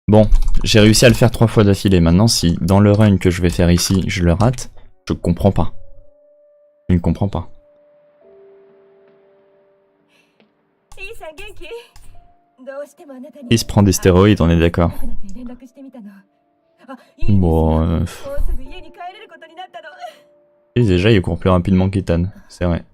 Bon, j'ai réussi à le faire 3 fois d'affilée. Maintenant, si dans le run que je vais faire ici, je le rate, je comprends pas. Je ne comprends pas. Il se prend des stéroïdes, on est d'accord. Bon, et déjà, il court plus rapidement qu'Ethan, c'est vrai.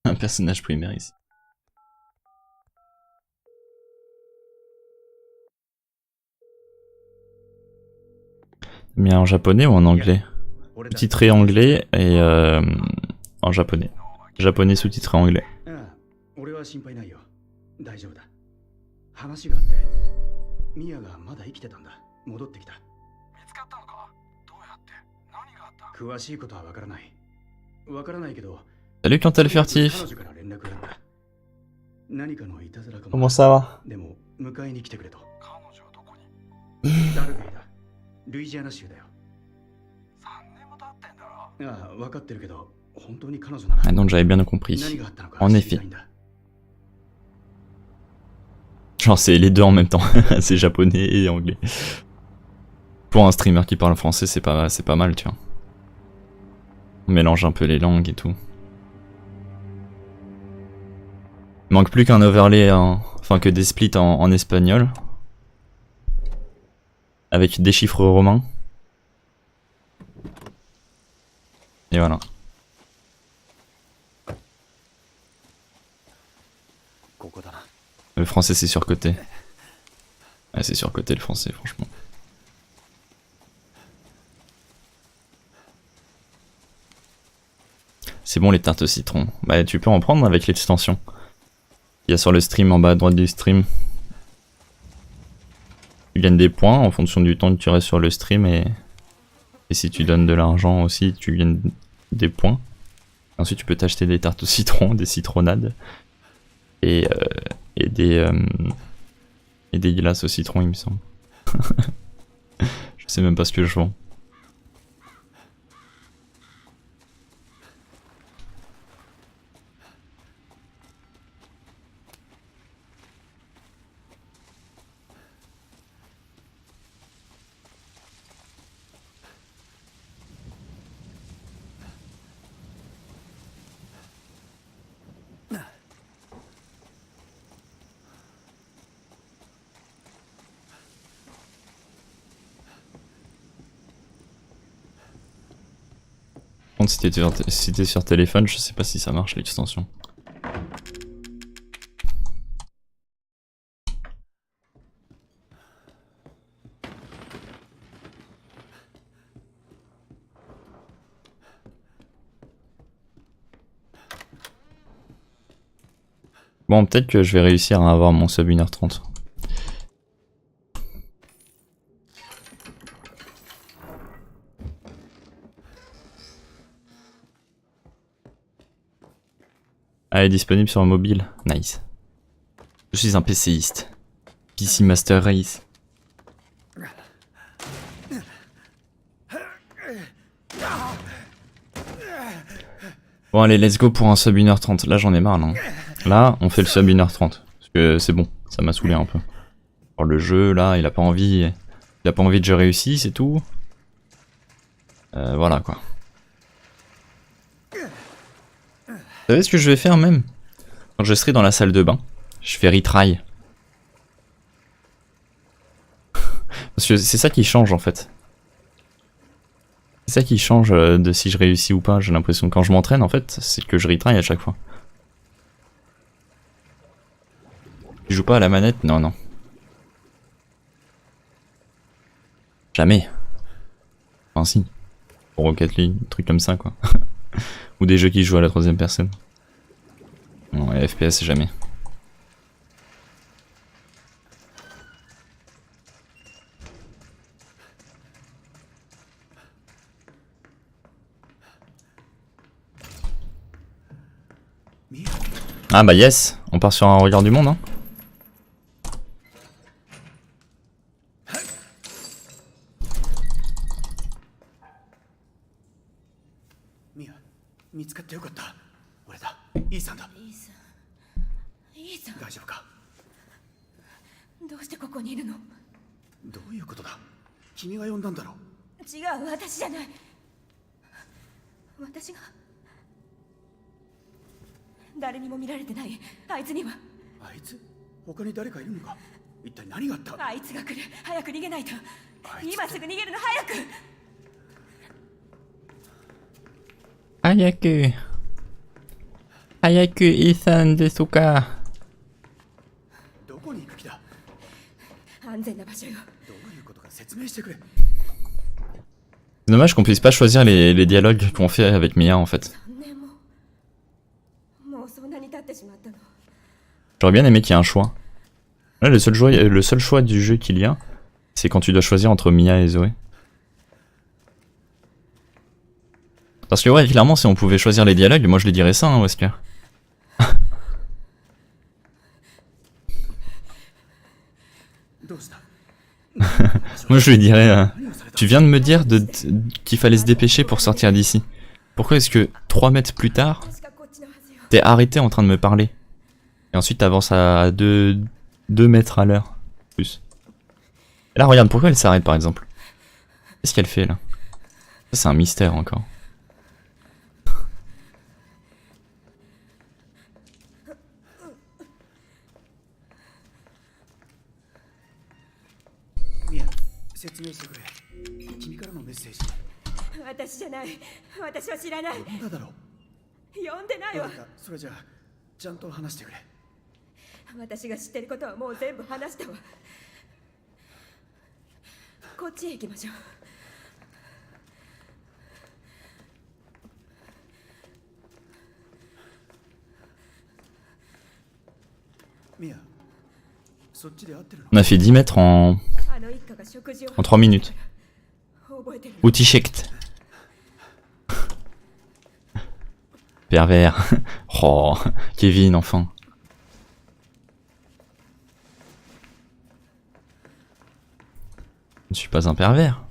Un personnage primaire ici. Mais en japonais ou en anglais? Sous-titré anglais et en japonais. Japonais sous-titré anglais. Salut Cantal Furtif. Comment ça va? Ah donc j'avais bien compris. En effet. Genre c'est les deux en même temps. C'est japonais et anglais. Pour un streamer qui parle français, c'est pas mal, tu vois. On mélange un peu les langues et tout. Il manque plus qu'un overlay, enfin que des splits en espagnol. Avec des chiffres romains. Et voilà. Le français c'est surcoté. Ouais, c'est surcoté le français franchement. C'est bon les tartes au citron. Bah tu peux en prendre avec l'extension. Il y a sur le stream en bas à droite du stream. Tu gagnes des points en fonction du temps que tu restes sur le stream et si tu donnes de l'argent aussi tu gagnes des points. Ensuite tu peux t'acheter des tartes au citron, des citronnades et des glaces au citron il me semble. Je sais même pas ce que je vends. Si t'es sur téléphone, je sais pas si ça marche l'extension. Bon, peut-être que je vais réussir à avoir mon sub 1h30. Ah, elle est disponible sur mobile. Nice. Je suis un PCiste. PC Master Race. Bon allez, let's go pour un sub 1h30. Là j'en ai marre, non? Là, on fait le sub 1h30. Parce que c'est bon, ça m'a saoulé un peu. Alors, le jeu, là, il a pas envie... Il a pas envie que je réussisse et tout. Voilà quoi. Vous savez ce que je vais faire même? Quand je serai dans la salle de bain, je fais retry. Parce que c'est ça qui change en fait. C'est ça qui change de si je réussis ou pas. J'ai l'impression quand je m'entraîne en fait, c'est que je retry à chaque fois. Tu joues pas à la manette? Non, non. Jamais. Enfin si. Pour Rocket League, des trucs comme ça quoi. Ou des jeux qui jouent à la troisième personne. Non, les FPS jamais. Ah bah yes, on part sur un regard du monde hein. Mia, 見つかってよかった。俺だ、イーサンだ。イーサン、大丈夫か？どうしてここにいるの？どういうことだ？君が呼んだんだろ。違う、私じゃない。私が誰にも見られてない。あいつには。あいつ？他に誰かいるのか？一体何があった？あいつが来る。早く逃げないと。あいつ今すぐ逃げるの、早く。早く。早くイーサンですか。どこに行く気だ？安全な場所よ。どういうことか説明してくれ。 C'est dommage qu'on puisse pas choisir les dialogues qu'on fait avec Mia en fait. 3年も。もうそんなに経ってしまったの。 J'aurais bien aimé qu'il y ait un choix. Là, le seul choix du jeu qu'il y a, c'est quand tu dois choisir entre Mia et Zoé. Parce que ouais, clairement, si on pouvait choisir les dialogues, moi je les dirais ça, hein, Wesker. Moi je lui dirais, tu viens de me dire qu'il fallait se dépêcher pour sortir d'ici. Pourquoi est-ce que 3 mètres plus tard, 確かこっちのはずよ。 t'es arrêté en train de me parler? Et ensuite t'avances à 2 mètres à l'heure. Plus. Et là regarde, pourquoi elle s'arrête par exemple? Qu'est-ce qu'elle fait là? Ça c'est un mystère encore. Mia, 説明してくれ。君からのメッセージ。私じゃない。私は知らない。呼んだだろ。呼んでないわわか。った。それじゃあちゃんと話してくれ。私が知ってることはもう全部話したわ。こっちへ行きましょう。ミア、そっちで合ってるの？ On a fait 10 mètres en あの一家が食事を 3 minutes. 覚えてる。 Outi-shekt. Pervers. Oh, Kevin, enfin. Je ne suis pas un pervers.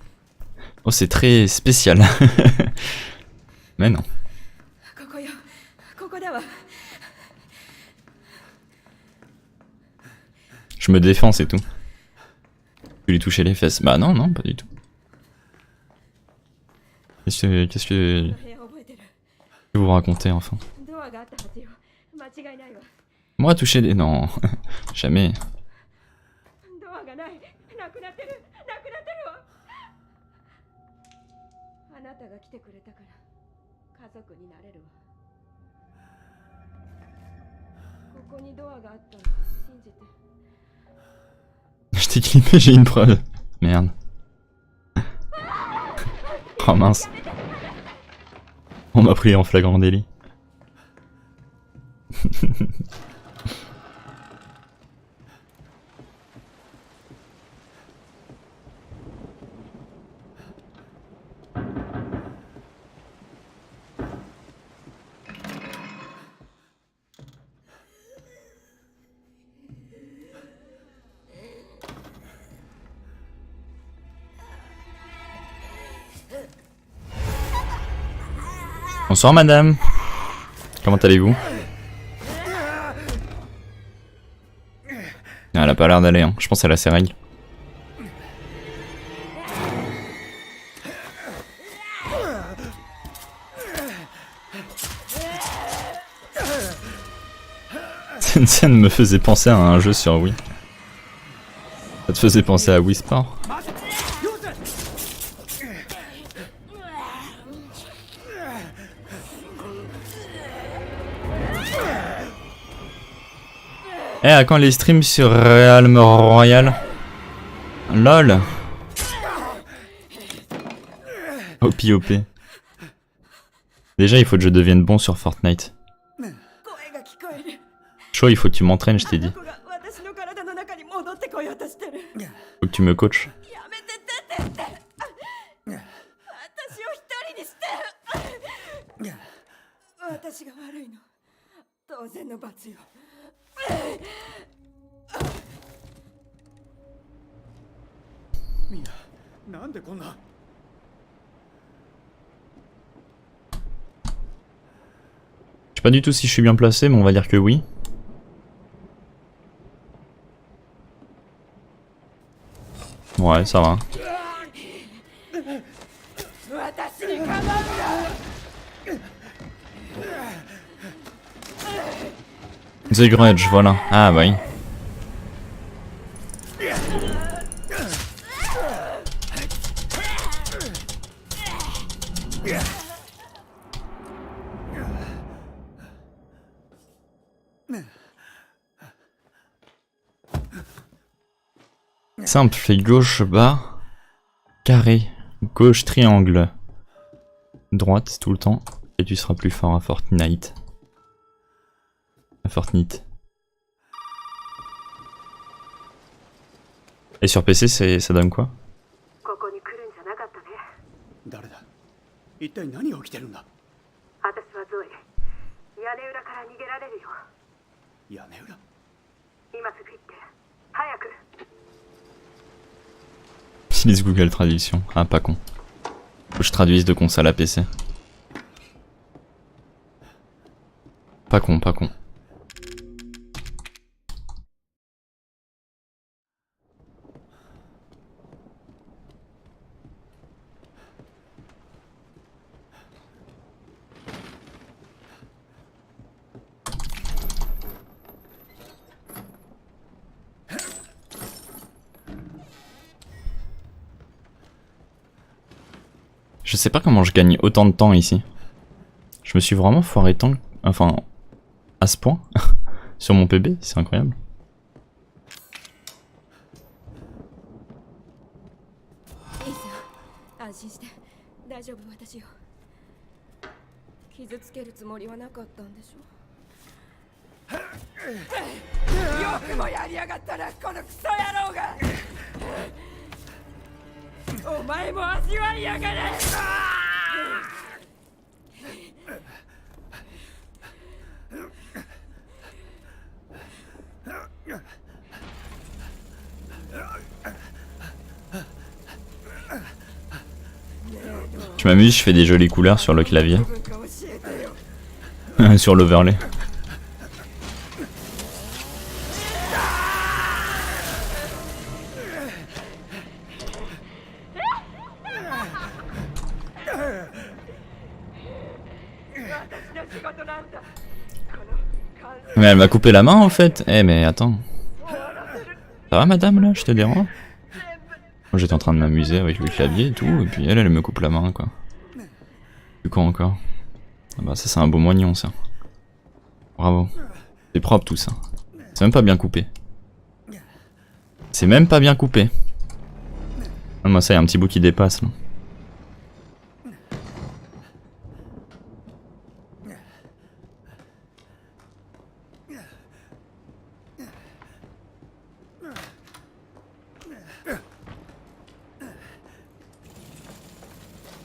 Oh, c'est très spécial. Mais non. ここよ。ここだわ。 Je me défends, c'est tout. Tu lui toucher les fesses? Bah non, non, pas du tout. Qu'est-ce que 部屋覚えてる。 vous racontez, enfin? ドアがあったはずよ。間違いないわ。 Moi, toucher des... Non, jamais. ドアがない。なくなってる。なくなってるわ。あなたが来てくれたから家族になれるわ。ここにドアがあったの信じて。 Je t'ai clippé, j'ai une preuve. Merde. Oh mince. On m'a pris en flagrant délit. Bonsoir madame. Comment allez-vous? Elle a pas l'air d'aller, hein. Je pense qu'elle a ses règles. Cette scène me faisait penser à un jeu sur Wii. Ça te faisait penser à Wii Sport? Eh, à quand les streams sur Realm Royal? LOL. OP OP. Déjà, il faut que je devienne bon sur Fortnite. 声が聞こえる Chaud, il faut que tu m'entraînes, je t'ai dit. あの子が私の体の中に戻ってこようとしてる Faut que tu me coaches. やめて出てって私を一人にして私が悪いの当然の罰よみんななんでこんな Je sais pas du tout si je suis bien placé, mais on va dire que oui. Ouais, ça va. 私にかまうな The Grudge, voilà. Ah bah oui. Simple, fais gauche bas, carré, gauche triangle, droite tout le temps, et tu seras plus fort à Fortnite. À Fortnite. Et sur PC, ça donne quoi? ここに来るんじゃなかったね誰だ一体何が起きてるんだ私はゾエ屋根裏から逃げられるよ屋根裏 今すぐ行って早く Utilise Google Traduction. Ah, pas con. Faut que je traduise de console à PC. Pas con, pas con. Je sais pas comment je gagne autant de temps ici. Je me suis vraiment foiré tant... Enfin... À ce point sur mon PB, c'est incroyable. いいさ安心して大丈夫私よ傷つけるつもりはなかったんでしょよくもやりやがったなこのクソ野郎がお前も味わいやがれ Je m'amuse, je fais des jolies couleurs sur le clavier. Sur l'overlay. Mais elle m'a coupé la main en fait. Eh mais attends. Ça va madame là, je te dérange? Moi j'étais en train de m'amuser avec le clavier et tout, et puis elle me coupe la main quoi. Du quoi encore? Ah bah ça c'est un beau moignon ça. Bravo. C'est propre tout ça. C'est même pas bien coupé. C'est même pas bien coupé. Ah, moi ça y a un petit bout qui dépasse là.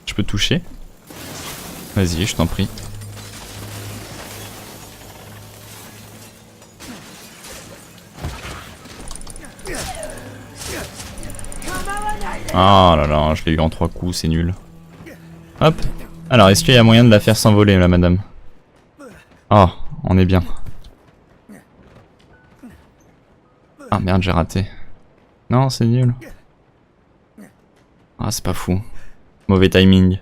Je peux toucher? Vas-y, je t'en prie. Ah là là, je l'ai eu en 3 coups, c'est nul. Hop. Alors, est-ce qu'il y a moyen de la faire s'envoler là, madame? Oh, on est bien. Ah merde, j'ai raté. Non, c'est nul. Ah, c'est pas fou. Mauvais timing.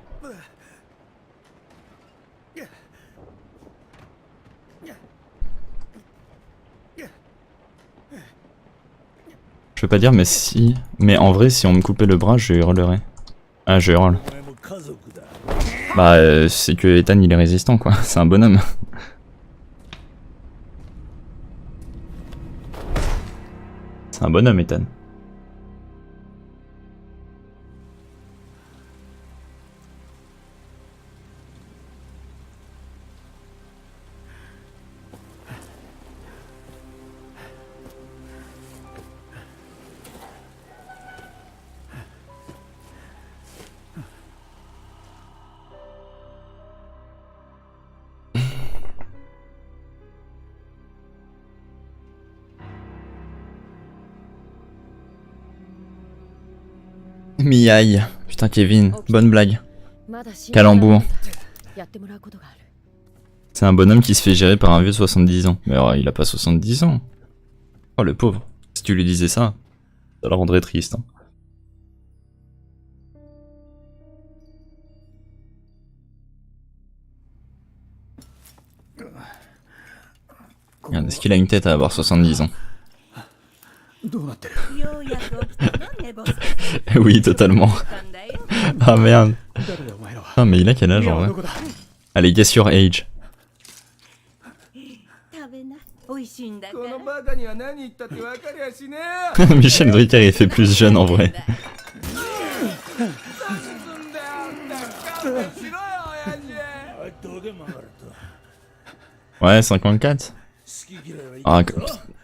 Je peux pas dire mais si... Mais en vrai si on me coupait le bras je hurlerais. Ah je hurle. Bah c'est que Ethan il est résistant quoi, c'est un bonhomme. C'est un bonhomme, Ethan. Miaille. Putain, Kevin, bonne blague. Calembour. C'est un bonhomme qui se fait gérer par un vieux de 70 ans. Mais alors, il a pas 70 ans. Oh, le pauvre. Si tu lui disais ça, ça le rendrait triste. Hein. Regarde, est-ce qu'il a une tête à avoir 70 ans? Oui, totalement. Ah merde. Ah mais il a quel âge en vrai? Allez, guess your age. Michel Drucker il fait plus jeune en vrai. Ouais, 54. Ah,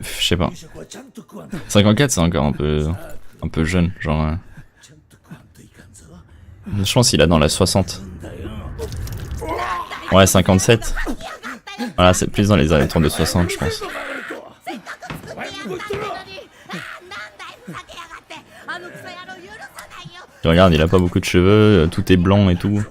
je sais pas. 54 c'est encore un peu jeune, genre... Je pense qu'il a dans la 60. Ouais, 57. Voilà, c'est plus dans les alentours de 60, je pense. Tu regardes, il a pas beaucoup de cheveux, tout est blanc et tout.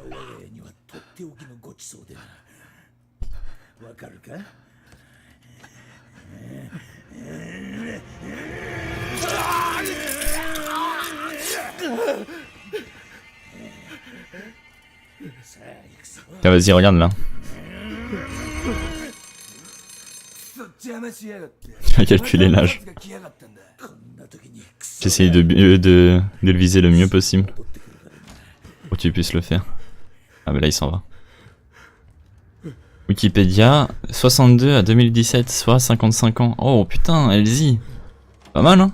Ah, vas-y, regarde là. J'ai calculé l'âge. J'essaye de le viser le mieux possible. Pour que tu puisses le faire. Ah bah là il s'en va. Wikipédia, 62 à 2017, soit 55 ans. Oh putain, Elsie. Pas mal hein.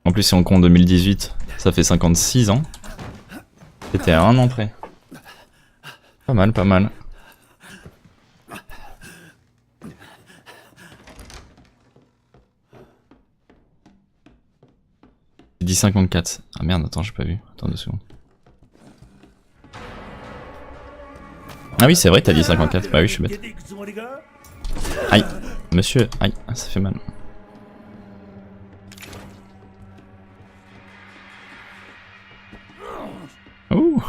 En plus si on compte 2018, ça fait 56 ans. C'était à un an près. Pas mal, pas mal. J'ai dit 54. Ah merde, attends, j'ai pas vu. Attends 2 secondes. Ah oui, c'est vrai, t'as dit 54. Bah oui, je suis bête. Aïe, monsieur, aïe, ça fait mal. Ouh.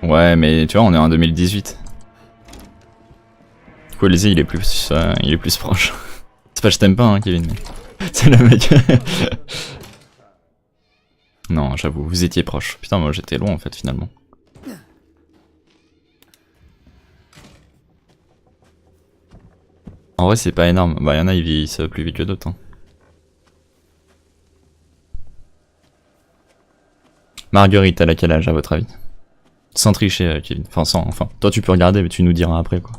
Ouais, mais tu vois, on est en 2018. Du coup, Elsie, il est plus proche. C'est pas je t'aime pas, hein, Kevin. Mais... c'est le mec. Non, j'avoue, vous étiez proche. Putain, moi j'étais loin en fait, finalement. En vrai, c'est pas énorme. Bah, y'en a, ils vieillissent plus vite que d'autres. Hein. Marguerite, elle a quel âge à votre avis? Sans tricher, Kevin. Enfin, sans. Enfin, toi tu peux regarder, mais tu nous diras après, quoi.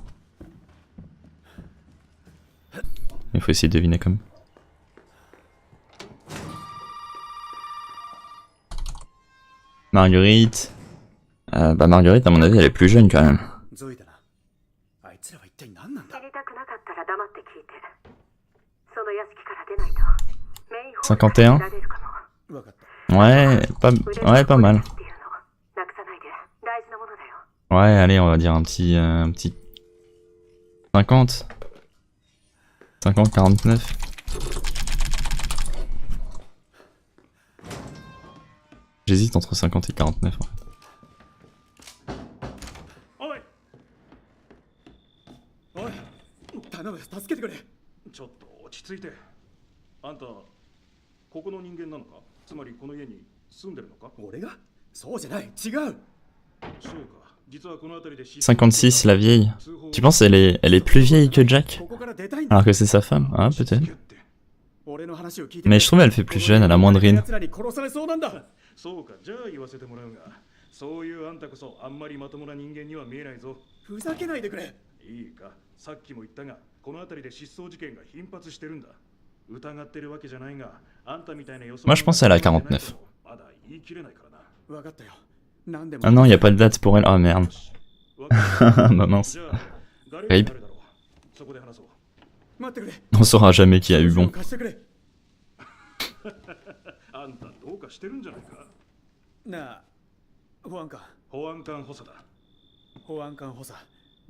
Il faut essayer de deviner comme. Marguerite. Bah, Marguerite, à mon avis, elle est plus jeune quand même. 51. Ouais, pas mal. Ouais, allez, on va dire un petit 50. 50, 49. J'hésite entre 50 et 49 en fait. « 56, la vieille. Tu penses elle est plus vieille que Jack? Alors que c'est sa femme? Ah, peut-être. Mais je trouve elle fait plus jeune, elle a moins de rines. »いいか、さっきも言ったが、この辺りで失踪事件が頻発してるんだ。疑ってるわけじゃないが、あんたみたいな予想 Moi, je pense à la 49. まだ言い切れないからな。分かったよ。何でも Ah non, y a pas de date pour elle. Ah merde. わかった Bah mince. じゃあ、ガレー Rip. ジにあるだろう。そこで話そう。待ってくれ。 On saura jamais qui a eu bon. 貸してくれ。あんたどうかしてるんじゃないか。なあ、保安官。保安官補佐だ。保安官補佐。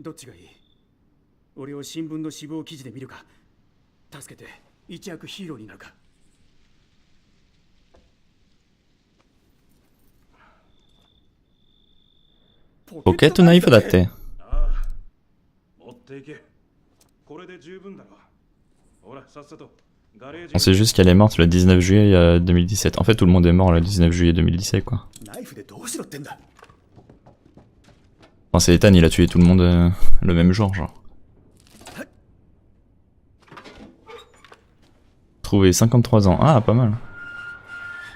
どっちがいい？俺を新聞の死亡記事で見るか、助けて一躍ヒーローになるか。ポケットナイフだって。ああ、持っていけ。これで十分だろう。ほら、さっさと。ガレージ On sait juste qu'elle est morte le 19 juillet 2017. En fait, tout le monde est mort le 19 juillet 2017, quoi. ナイフでどうしろってんだ。 Enfin, c'est Ethan, il a tué tout le monde le même jour, genre. Trouvé 53 ans. Ah, pas mal.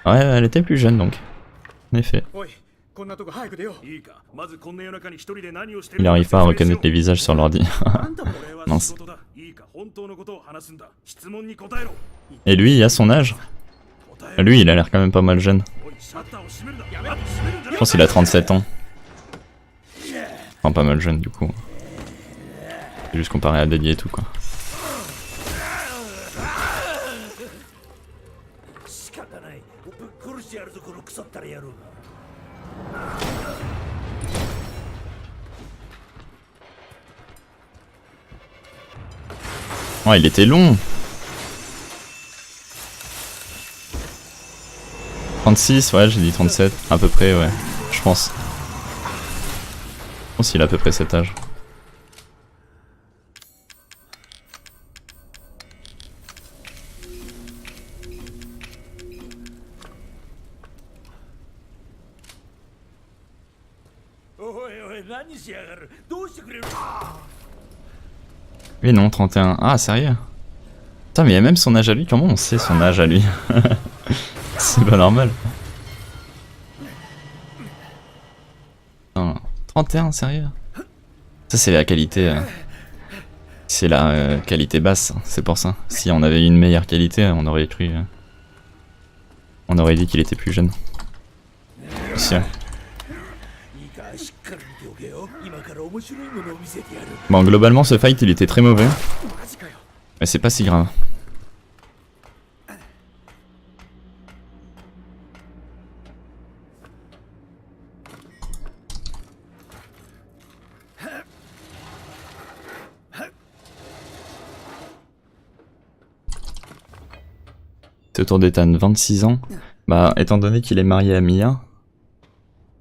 Ouais, elle était plus jeune, donc. En effet. おい、こんなとこ早く出よう。いいか、まずこんな夜中に一人で何をしてる Il のか arrive pas à 説明しろ reconnaître les visages sur l'ordi. あんたも俺は Mince. 仕事だ。いいか、本当のことを話すんだ。質問に答えろ。 Et lui, à son âge, 答えろ。 lui, il a l'air quand même pas mal jeune. おい、シャッターを閉めるな。やめろ。閉めるんじゃ Je ない。 pense qu'il a 37 ans. Enfin, pas mal jeune, du coup. C'est juste comparé à Daddy et tout, quoi. 仕方ない。ぶっ殺してやるぞこの腐ったら野郎が。 Oh, il était long. 36, ouais, j'ai dit 37. À peu près, ouais. Je pense. Je pense qu'il a à peu près cet âge. Oui, non, 31. Ah, sérieux? Putain, mais il y a même son âge à lui. Comment on sait son âge à lui? C'est pas normal. Non, 31, sérieux? Ça, c'est la qualité. C'est la qualité basse, c'est pour ça. Si on avait eu une meilleure qualité, on aurait cru. On aurait dit qu'il était plus jeune. Si, ouais. Bon, globalement, ce fight il était très mauvais. Mais c'est pas si grave. C'est autour d'Ethan, 26 ans. Bah, étant donné qu'il est marié à Mia.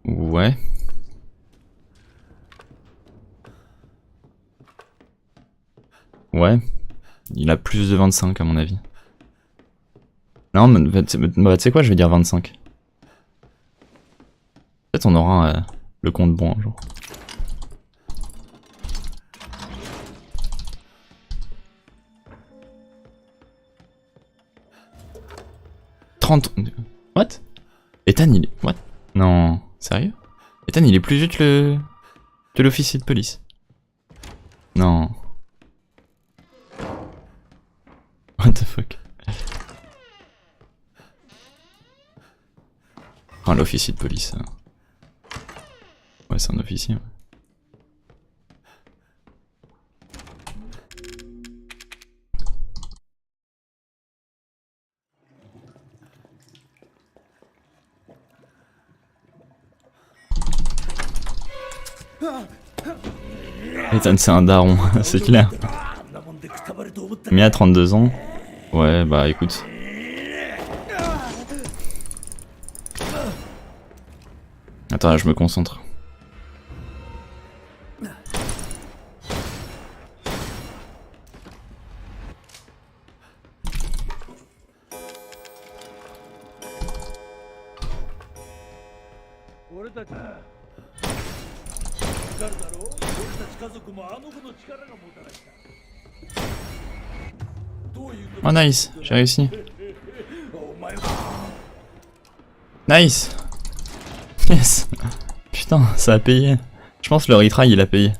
Ouais. Ouais. Il a plus de 25 à mon avis. Non, mais tu sais quoi, je vais dire 25. Peut-être on aura le compte bon un jour. What? Ethan il est... What? Non, sérieux? Ethan il est plus vieux que l'officier de police. Non. What the fuck? Enfin l'officier de police. Ouais c'est un officier. Ouais. Ethan c'est un daron, c'est clair. Mia 32 ans. Ouais bah écoute. Attends là je me concentre. Oh nice, j'ai réussi. Nice. Yes. Putain, ça a payé. Je pense que le retry il a payé.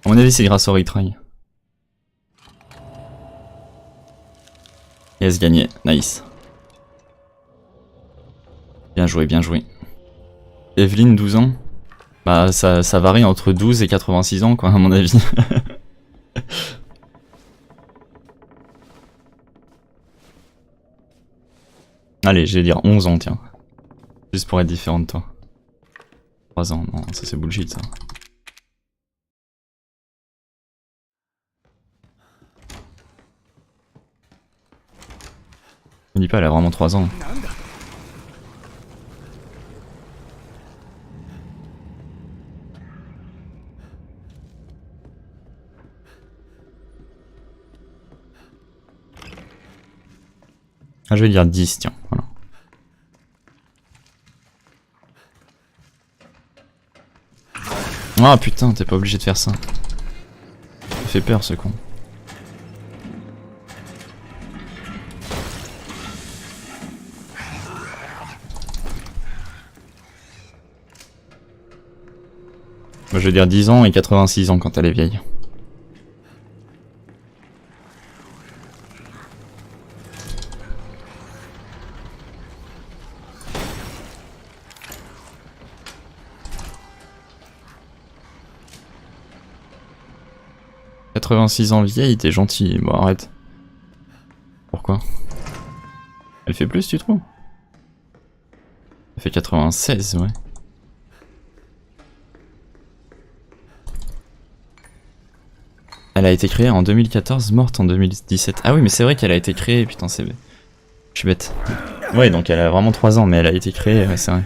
À mon avis, c'est grâce au retry. Yes, gagné. Nice. Bien joué, bien joué. Evelyne, 12 ans. Bah, ça varie entre 12 et 86 ans, quoi, à mon avis. Allez, je vais dire 11 ans, tiens. Juste pour être différent de toi. 3 ans, non, ça c'est bullshit, ça. Me dis pas, elle a vraiment 3 ans. Ah, je vais dire 10, tiens, voilà. Ah putain, t'es pas obligé de faire ça. Ça fait peur ce con. Moi je vais dire 10 ans et 86 ans quand elle est vieille. « 86 ans vieille, t'es gentil. Bon, arrête. Pourquoi? Elle fait plus, tu trouves? Elle fait 96, ouais. Elle a été créée en 2014, morte en 2017. Ah oui, mais c'est vrai qu'elle a été créée, putain, c'est... Je suis bête. Ouais, donc elle a vraiment 3 ans, mais elle a été créée, ouais, c'est vrai.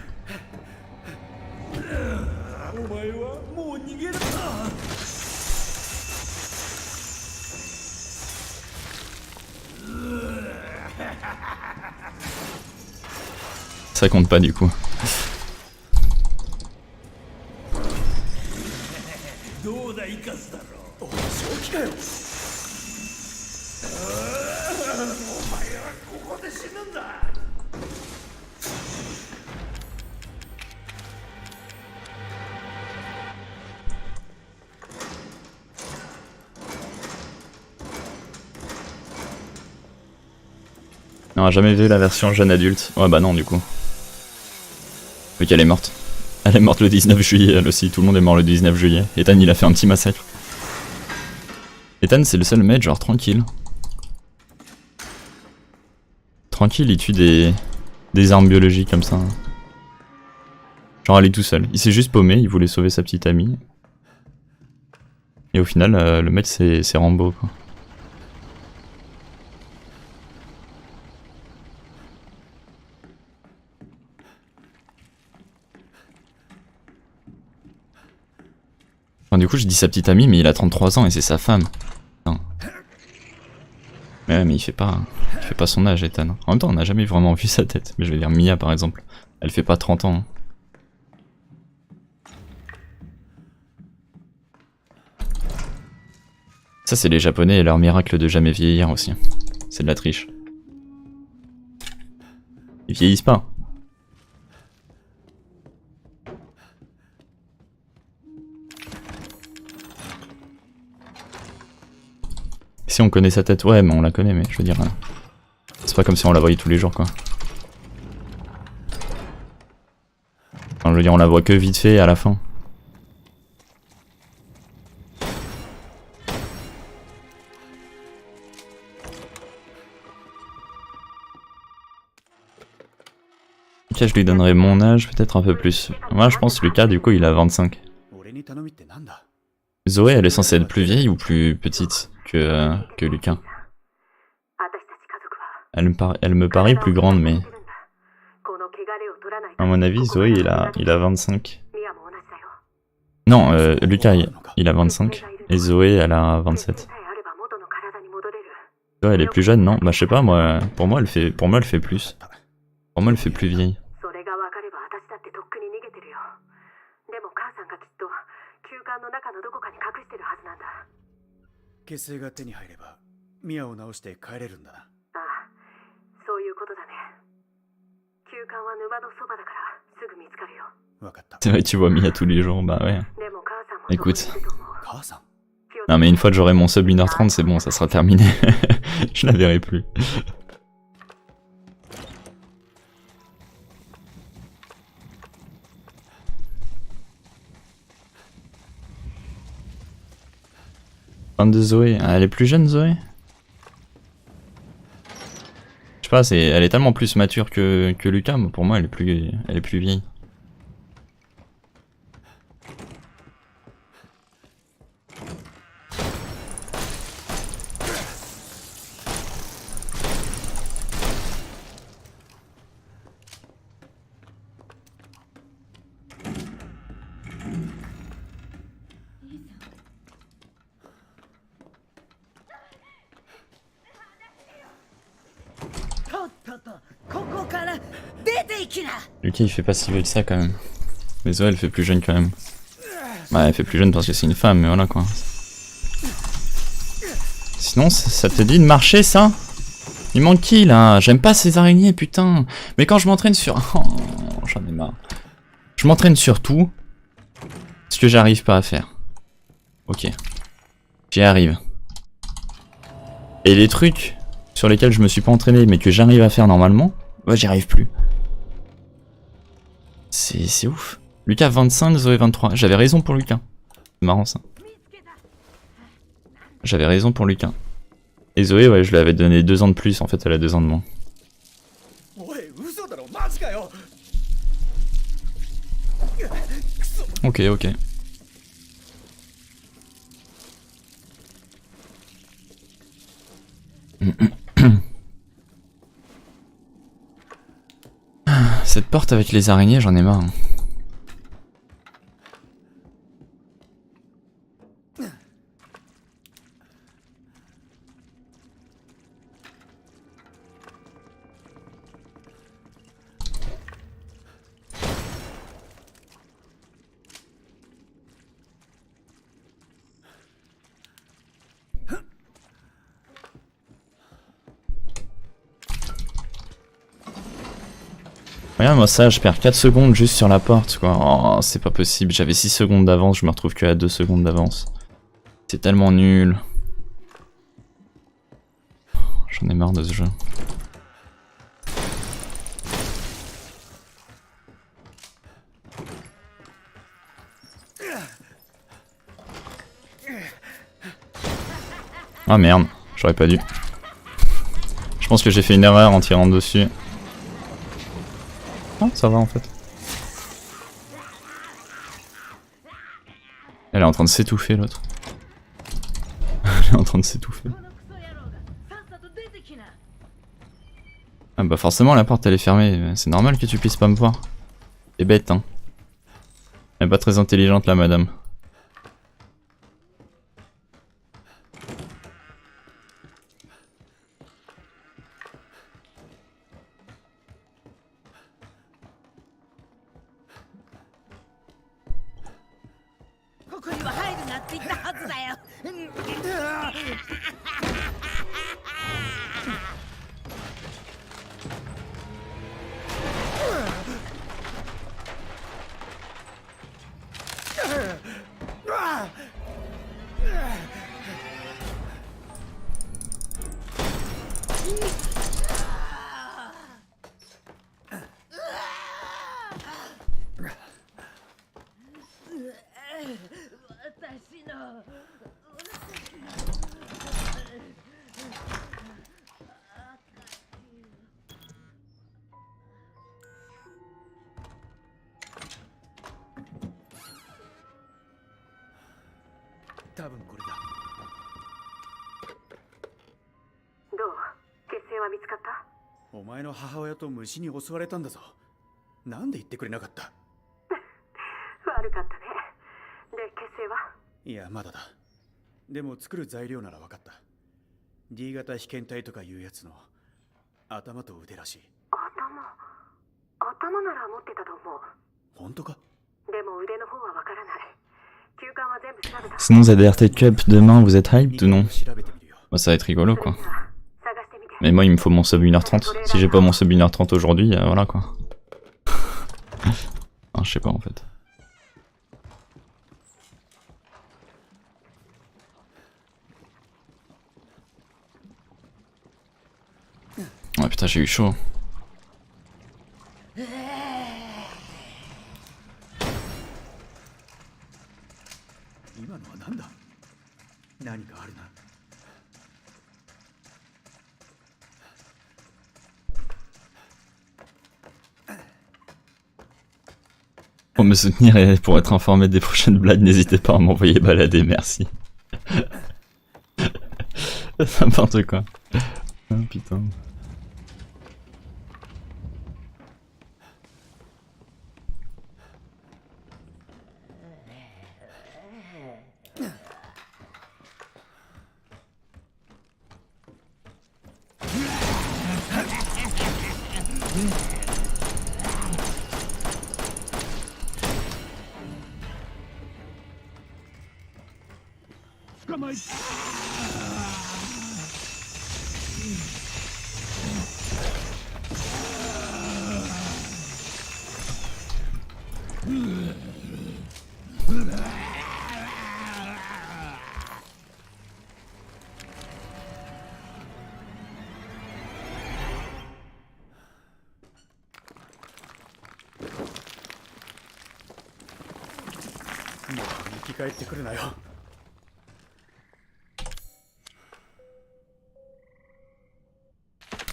Ça compte pas du coup. On a jamais vu la version jeune adulte. Ouais bah non du coup. Vu qu'elle est morte. Elle est morte le 19 juillet elle aussi, tout le monde est mort le 19 juillet. Ethan il a fait un petit massacre. Ethan c'est le seul mec genre tranquille. Tranquille, il tue des armes biologiques comme ça. Genre elle est tout seul. Il s'est juste paumé, il voulait sauver sa petite amie. Et au final le mec c'est Rambo quoi. Enfin, du coup, je dis sa petite amie, mais il a 33 ans et c'est sa femme. Putain. Mais il fait pas son âge, Ethan. En même temps, on n'a jamais vraiment vu sa tête. Mais je vais dire Mia par exemple. Elle fait pas 30 ans. Ça, c'est les Japonais et leur miracle de jamais vieillir aussi. C'est de la triche. Ils vieillissent pas. Si on connaît sa tête, ouais, mais on la connaît, mais je veux dire, c'est pas comme si on la voyait tous les jours, quoi. Enfin, je veux dire, on la voit que vite fait à la fin. Ok, je lui donnerais mon âge, peut-être un peu plus. Moi, je pense Lucas, du coup, il a 25. Zoé, elle est censée être plus vieille ou plus petite que Lucas? Elle me paraît plus grande, mais... À mon avis, Zoé, il a 25. Non, Lucas, il a 25. Et Zoé, elle a 27. Zoé, elle est plus jeune, non? Bah, je sais pas, moi... Pour moi, elle fait plus. Pour moi, elle fait plus vieille. C'est vrai, tu vois Mia tous les jours, bah ouais. Écoute. Non mais une fois que j'aurai mon sub 1h30 c'est bon, ça sera terminé. Je la verrai plus. Fin de Zoé, elle est plus jeune Zoé? Je sais pas, elle est tellement plus mature que Lucas, pour moi elle est plus vieille. Lucas il fait pas si vieux que ça quand même. Mais Zoé elle fait plus jeune quand même. Bah elle fait plus jeune parce que c'est une femme, mais voilà quoi. Sinon ça te dit de marcher ça? Il manque qui là? J'aime pas ces araignées putain. Mais quand je m'entraîne sur... Oh, j'en ai marre. Je m'entraîne sur tout. Ce que j'arrive pas à faire. Ok. J'y arrive. Et les trucs sur lesquels je me suis pas entraîné mais que j'arrive à faire normalement, bah j'y arrive plus. C'est ouf. Lucas 25, Zoé 23. J'avais raison pour Lucas. C'est marrant ça. J'avais raison pour Lucas. Et Zoé, ouais, je lui avais donné 2 ans de plus, en fait elle a 2 ans de moins. Ok, ok. Cette porte avec les araignées, j'en ai marre. Regarde moi ça, je perds 4 secondes juste sur la porte quoi. Oh, c'est pas possible, j'avais 6 secondes d'avance, je me retrouve que à 2 secondes d'avance. C'est tellement nul. J'en ai marre de ce jeu. Ah merde, j'aurais pas dû. Je pense que j'ai fait une erreur en tirant dessus. Ah, ça va en fait. Elle est en train de s'étouffer l'autre. Elle est en train de s'étouffer. Ah bah forcément la porte elle est fermée, c'est normal que tu puisses pas me voir. C'est bête hein. Elle est pas très intelligente la madame.お前の母親と虫に襲われたんだぞ。なんで言ってくれなかった？悪かったね。で、結成は？いや、まだだ。でも作る材料なら分かった。D 型被験体とかいうやつの頭と腕らしい。頭なら持ってたと思う。本当か？でも腕の方は分からない。休館は全部調べた。Sinon ZRT Cup demain vous êtes hyped ou non? Bah, ça va être rigolo quoi. Mais moi il me faut mon sub 1h30. Si j'ai pas mon sub 1h30 aujourd'hui, voilà quoi. Ah, je sais pas en fait. Ah putain, j'ai eu chaud. 今のは何だ。何かあるな。 Pour me soutenir et pour être informé des prochaines blagues, n'hésitez pas à m'envoyer balader, merci. N'importe quoi. Oh putain.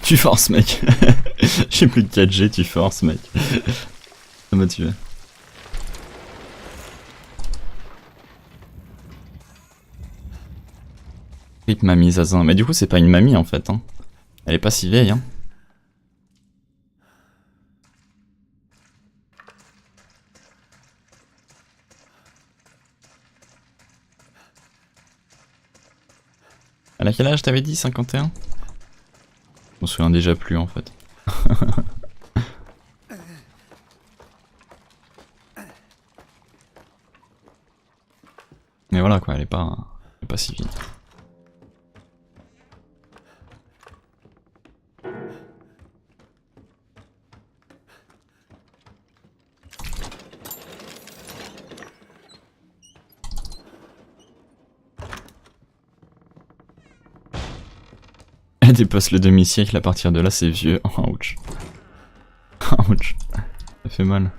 Tu forces mec. J'ai plus de 4G, tu forces mec. Ça m'a tué. Rip mamie Zazin. Mais du coup c'est pas une mamie en fait. Hein. Elle est pas si vieille. Hein. Elle a quel âge t'avais dit? 51? Je m'en souviens déjà plus en fait. Mais voilà quoi, elle est pas si vieille. Elle dépasse le demi-siècle, à partir de là c'est vieux. Ouch. Ouch. Ça fait mal.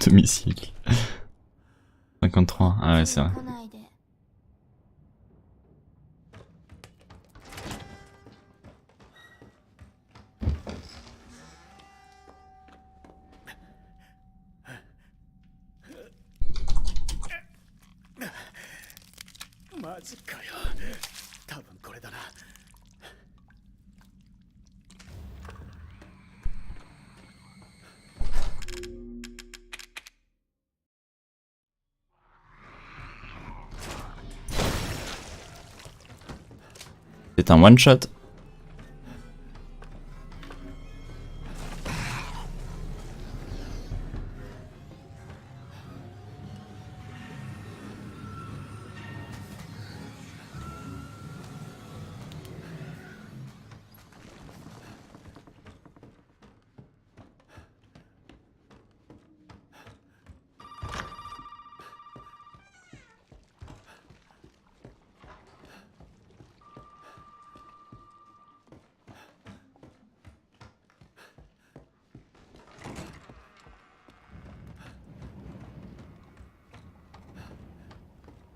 Demi-siècle. 53. Ah ouais, c'est vrai. C'est un one shot.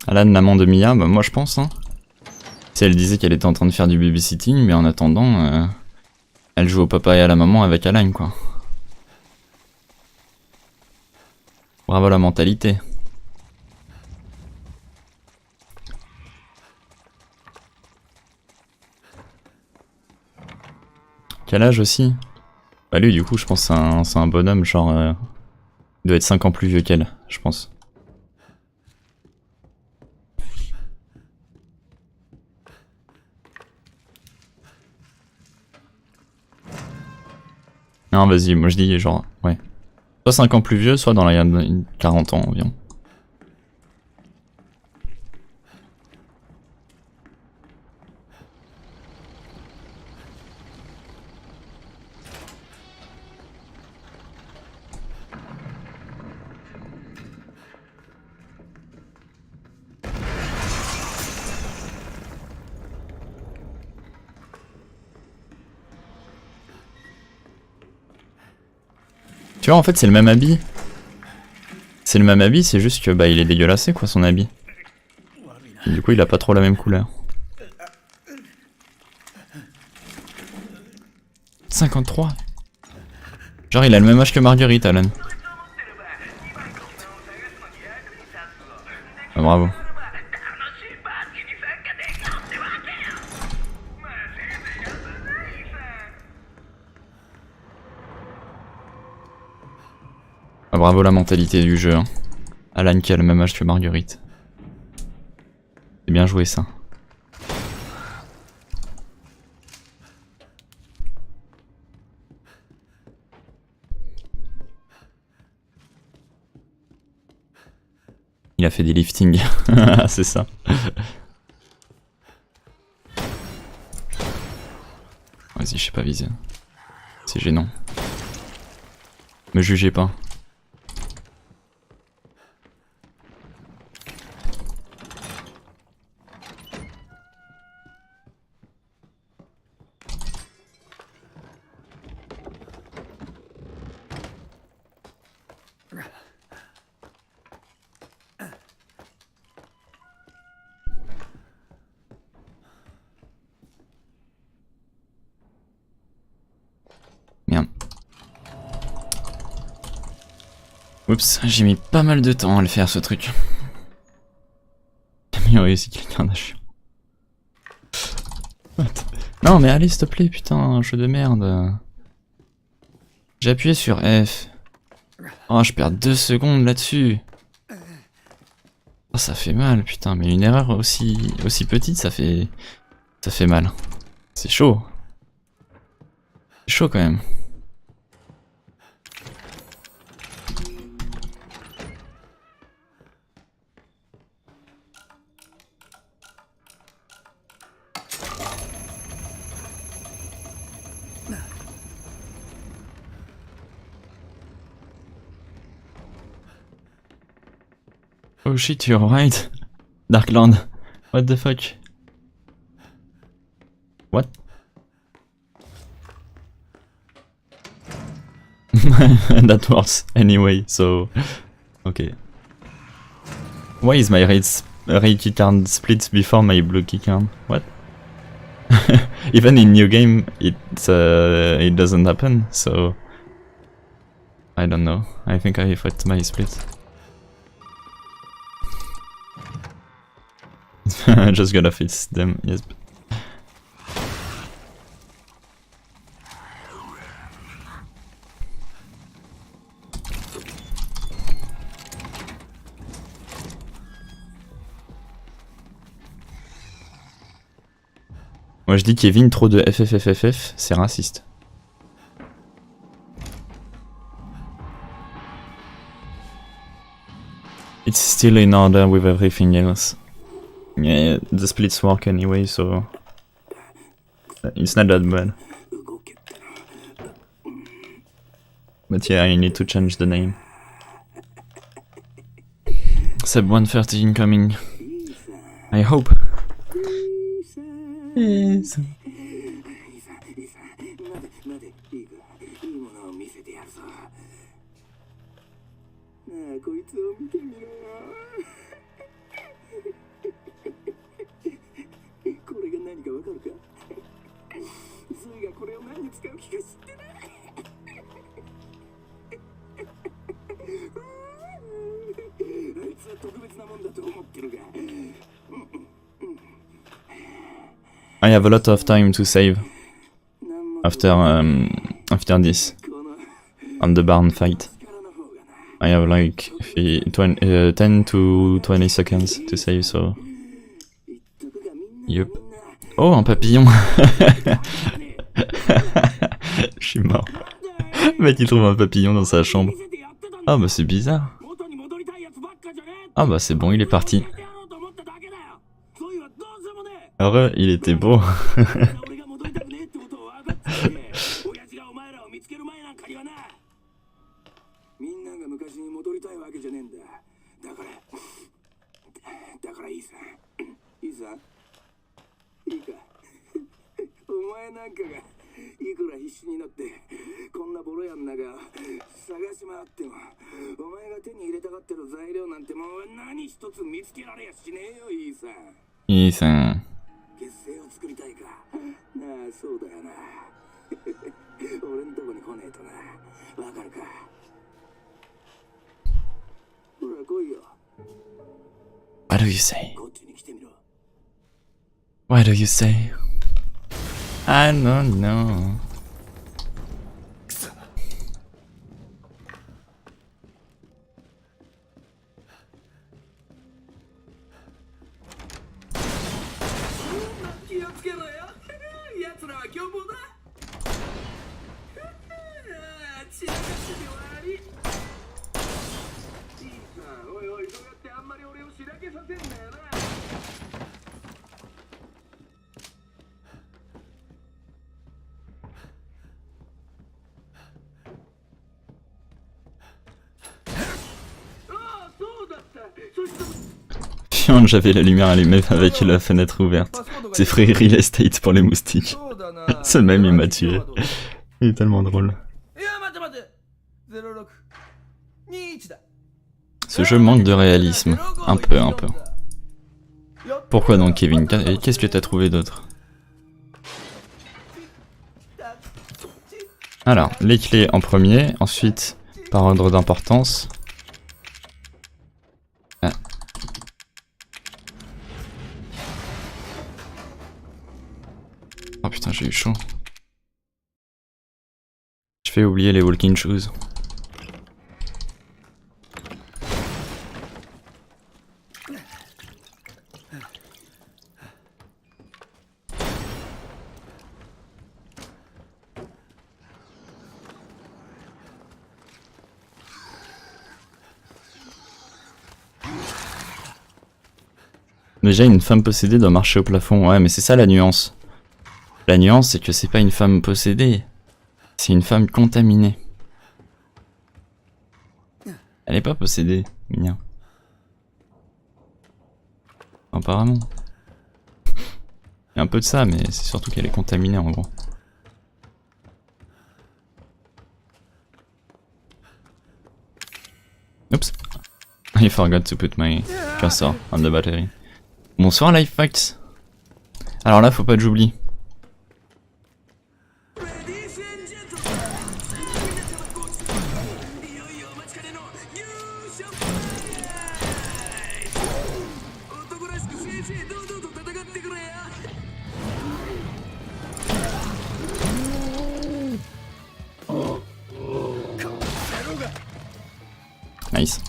Alan, l'amant de Mia, bah moi je pense. Hein. Si elle disait qu'elle était en train de faire du babysitting, mais en attendant, elle joue au papa et à la maman avec Alan quoi. Bravo la mentalité. Quel âge aussi? Bah lui du coup je pense que c'est un bonhomme genre... il doit être 5 ans plus vieux qu'elle, je pense. Non vas-y, moi je dis genre, ouais. Soit 5 ans plus vieux, soit dans la 40 ans environ. vois, en fait, c'est le même habit. C'est le même habit, c'est juste que bah il est dégueulassé quoi son habit. Et du coup il a pas trop la même couleur. 53. Genre il a le même âge que Marguerite, Alan. Ah, bravo. Ah, bravo la mentalité du jeu. Hein. Alan qui a le même âge que Marguerite. C'est bien joué ça. Il a fait des liftings. C'est ça. Vas-y, je sais pas viser. C'est gênant. Me jugez pas. Merde. Oups, j'ai mis pas mal de temps à le faire ce truc. J'ai mis réussi quelqu'un d'achant. Non mais allez s'il te plaît, putain, jeu de merde. J'ai appuyé sur F. Oh, je perds 2 secondes là-dessus. Oh, ça fait mal, putain, mais une erreur aussi petite, ça fait mal. C'est chaud. C'est chaud quand même. Oh shit, you're right. Darkland. What the fuck? What? That works anyway, so... Okay. Why is my red key card split before my blue key card? What? Even in new game, it doesn't happen, so... I don't know. I think I fought my split. Just gotta fix them, yes. Moi je dis Kevin trop de FFFFF, c'est raciste. It's still in order with everything else. Yeah, the splits work anyway, so it's not that bad. But yeah, I need to change the name. Sub 130 incoming. I hope. Yes. I have a lot of time to save after this on the barn fight. I have like 10 to 20 seconds to save, so yup. Oh, un papillon. Je suis mort. Le mec il trouve un papillon dans sa chambre. Ah bah c'est bizarre. Ah bah c'est bon, il est parti. Heureux, il était beau. 探し回ってもお前が手に入れたがってる材料なんてもう何一つ見つけられやしねえよイーサン。いいさん。結成を作りたいか。なあそうだよな。俺んとこに来ねえとな。わかるか。ほら来いよ。 What do you say? こっちに来てみろ。 What do you say? I don't know. 気をつけろよ。奴らは凶暴だ。散らかしてて悪い。いいさ、おいおい、そうやってあんまり俺をしらけさせんなよな。ああ、そうだった。そして J'avais la lumière allumée avec la fenêtre ouverte. C'est Free Real Estate pour les moustiques. Ce même il m'a tué. Il est tellement drôle. Ce jeu manque de réalisme. Un peu, un peu. Pourquoi donc Kevin? Et qu'est-ce que t'as trouvé d'autre? Alors, les clés en premier, ensuite, par ordre d'importance. Ah. Oh putain, j'ai eu chaud. Je fais oublier les walking shoes. Déjà, une femme possédée doit marcher au plafond. Ouais, mais c'est ça la nuance. La nuance, c'est que c'est pas une femme possédée. C'est une femme contaminée. Elle est pas possédée, Minia. Apparemment. Il y a un peu de ça, mais c'est surtout qu'elle est contaminée en gros. Oups. I forgot to put my cursor on the battery. Bonsoir Lifefax. Alors là, faut pas que j'oublie. Nice.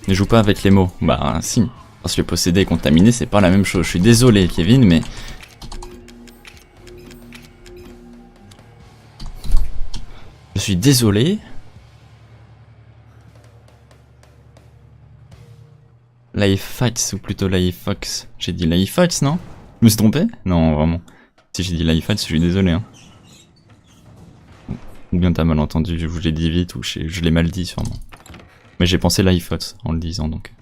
Ne joue pas avec les mots. Bah si. Parce que posséder et contaminé, c'est pas la même chose. Je suis désolé Kevin, mais... Je suis désolé. Lifefax ou plutôt Lifefox. J'ai dit Lifefax, non? Je me suis trompé? Non, vraiment. Si j'ai dit Lifefax, je suis désolé. Hein. Ou bien t'as mal entendu, je l'ai dit vite, ou je l'ai mal dit sûrement. Mais j'ai pensé Lifefox en le disant donc.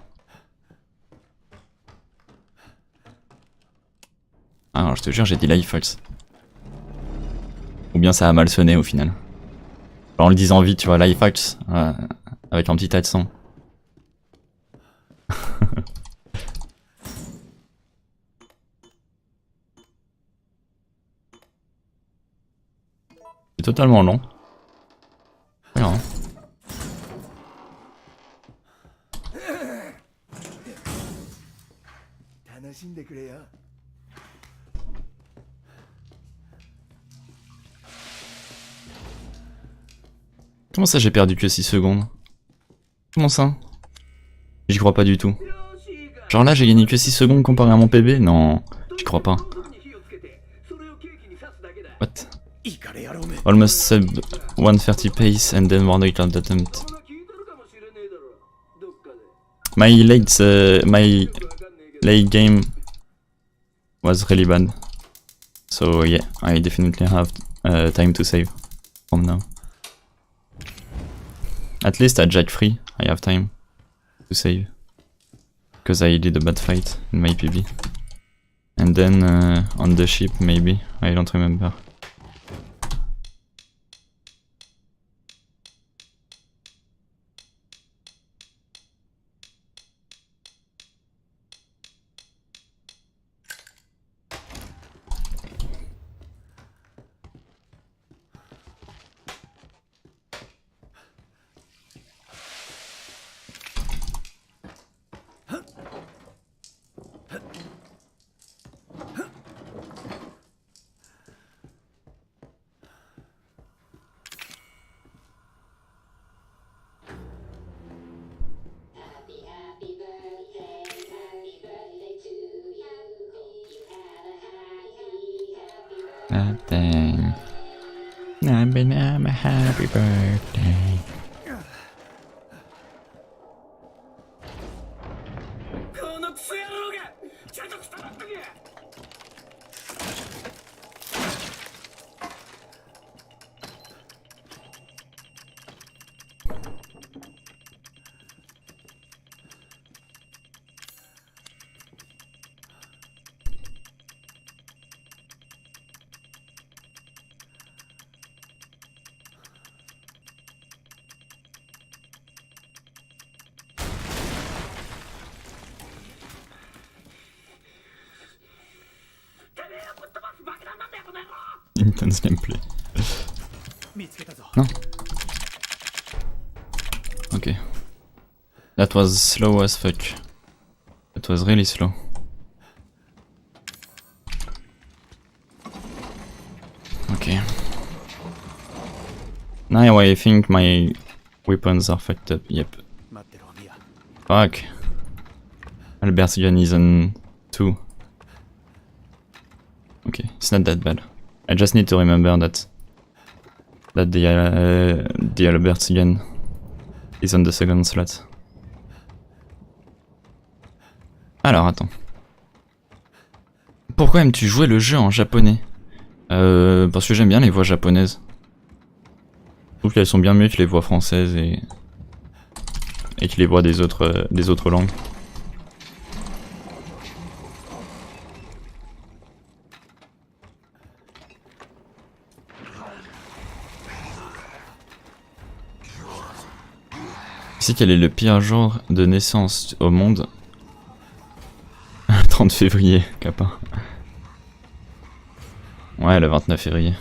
Ah non, je te jure, j'ai dit Lifefox. Ou bien ça a mal sonné au final. Alors, en le disant vite, tu vois, Lifefox, avec un petit accent. C'est totalement long. Voilà, hein. Comment ça j'ai perdu que 6 secondes? Comment ça? J'y crois pas du tout. Genre là j'ai gagné que 6 secondes comparé à mon PB? Non, j'y crois pas. What? Almost sub 130 pace and then one record attempt. My late game was really bad. So yeah, I definitely have time to save from now. At least at Jack Free, I have time to save. Because I did a bad fight in my PB. And then on the ship maybe, I don't remember. birthday. I'm a happy birthday. このクソ野郎がちゃんとくたばっとけ。Intense gameplay. 見つけたぞ。 Okay. That was slow as fuck. That was really slow. Okay. Now I think my weapons are fucked up. Yep. 待ってろ、ミア。 Fuck. Albert's gun is on 2. Okay, it's not that bad. I just need to remember that the Albert's gun is on the second slot. Alors attends. Pourquoi aimes-tu jouer le jeu en japonais? Parce que j'aime bien les voix japonaises. Je trouve qu'elles sont bien mieux que les voix françaises et que les voix des autres langues. Tu sais quel est le pire jour de naissance au monde? 30 février, Kappa. Ouais, le 29 février.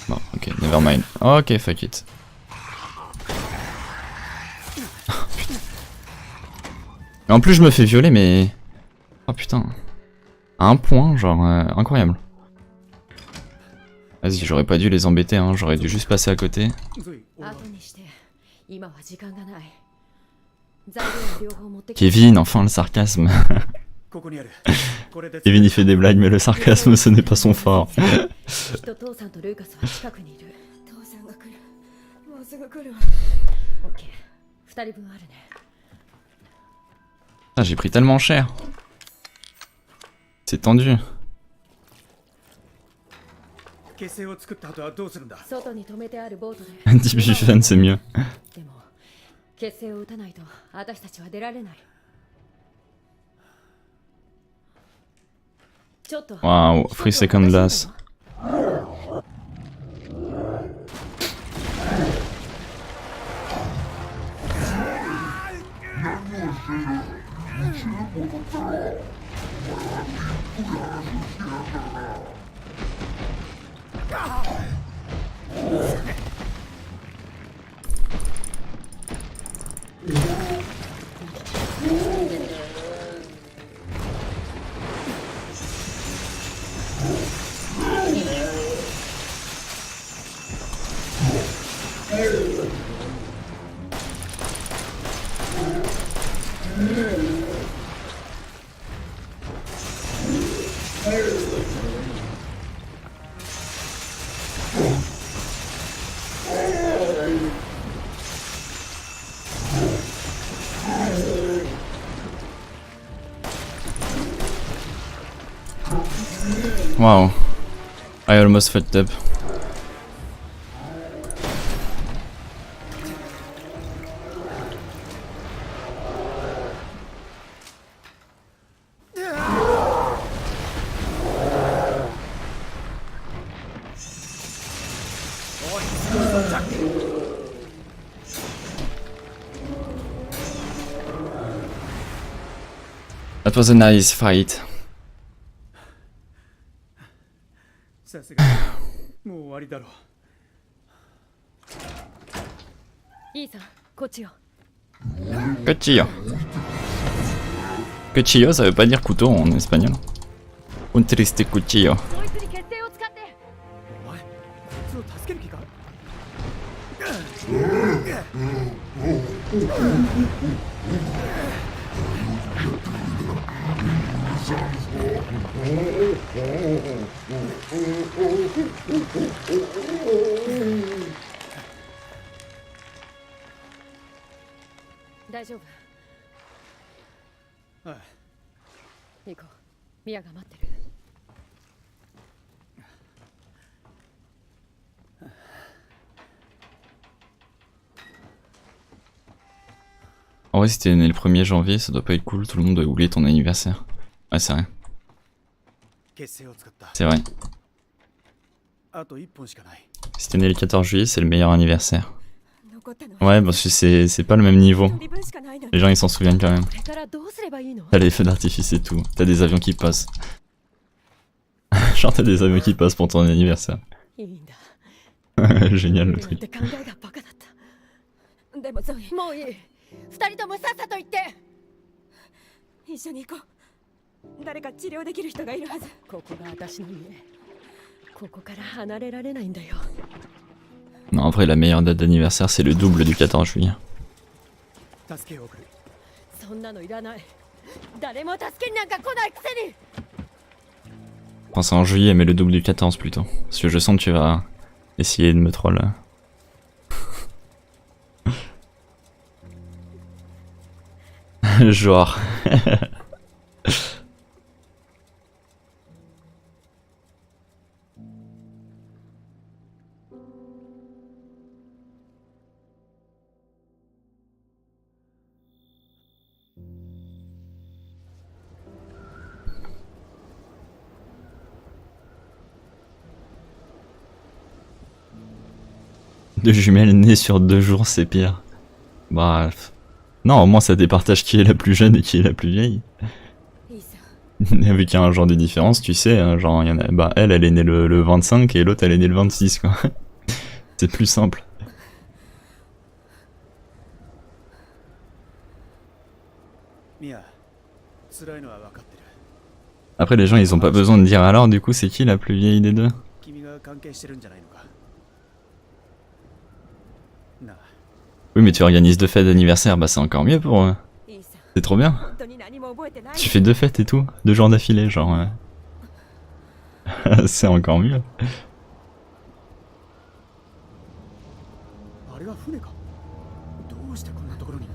Bon, ok, never mind. Ok, fuck it. Et en plus, je me fais violer, mais... Oh putain. À un point, genre, incroyable. Vas-y, j'aurais pas dû les embêter, hein, j'aurais dû juste passer à côté. ゾイ、俺は Kevin, enfin le sarcasme. ここにある。これで Kevin il fait des blagues, mais le sarcasme ce n'est pas son fort. きっと父さんとルーカスは近くにいる。父さんが来る。もうすぐ来るわ。オッケー。二人分あるね。 Ah, j'ai pris tellement cher. C'est tendu. 結成を作った後はどうするんだ。外に止めてあるボートで。 Deep Vision, c'est mieux. でも結成を打たないと私たちは出られない。ちょっと。 Waouh, free second glass. Wow, I almost fucked up. That was a nice fight. さすがにもう終わりだろう。いいさ、こっちよ。 Cuchillo. Cuchillo, ça veut pas dire couteau en espagnol. Un triste cuchillo. こいつに結成を使って。お前、こいつを助ける気か。大丈夫。ああ行こう。ミヤが待ってる。En vrai, si t'es né le 1er janvier, ça doit pas être cool, tout le monde doit oublier ton anniversaire. Ouais, c'est vrai. 結成を使った。 C'est vrai. あと1本しかない。 Si t'es né le 14 juillet, c'est le meilleur anniversaire. 残ったの。 Ouais, parce que c'est pas le même niveau. 一人分しかないのに。 Les gens ils s'en souviennent quand même. これからどうすればいいの？ T'as les feux d'artifice et tout. T'as des avions qui passent. Genre t'as des avions qui passent pour ton anniversaire. いいんだ。 Génial le なん truc. て考えがバカだった。でもゾイ、もういい。二人ともさっさと行って。一緒に行こう。誰か治療できる人がいるはず。ここが私の家。ここから離れられないんだよ。 Non, en vrai, la meilleure date d'anniversaire, c'est le double du 14 juillet. 助けを送る。そんなのいらない。誰も助けになんか来ないくせに。 Enfin, c'est en juillet, mais le double du 14 plutôt. Parce que je sens que tu vas essayer de me troll. Genre. Deux jumelles nées sur 2 jours, c'est pire. Bref. Non, au moins ça départage qui est la plus jeune et qui est la plus vieille. いいさ。 Vu qu'il y a un genre de différence, tu sais, hein, genre, il y en a, bah, elle est née le 25 et l'autre elle est née le 26, quoi. C'est plus simple. ミヤ、辛いのは分かってる。 Après, les gens ils ont pas besoin de dire alors, du coup, c'est qui la plus vieille des deux? 君が関係してるんじゃないのか。なあ、 Oui, mais tu organises 2 fêtes d'anniversaire, bah c'est encore mieux pour eux. いいさ。 C'est trop bien. 本当に何も覚えてない。 Tu fais 2 fêtes et tout, 2 jours d'affilée, genre. C'est encore mieux. あれは船か。どうしてこんなところに。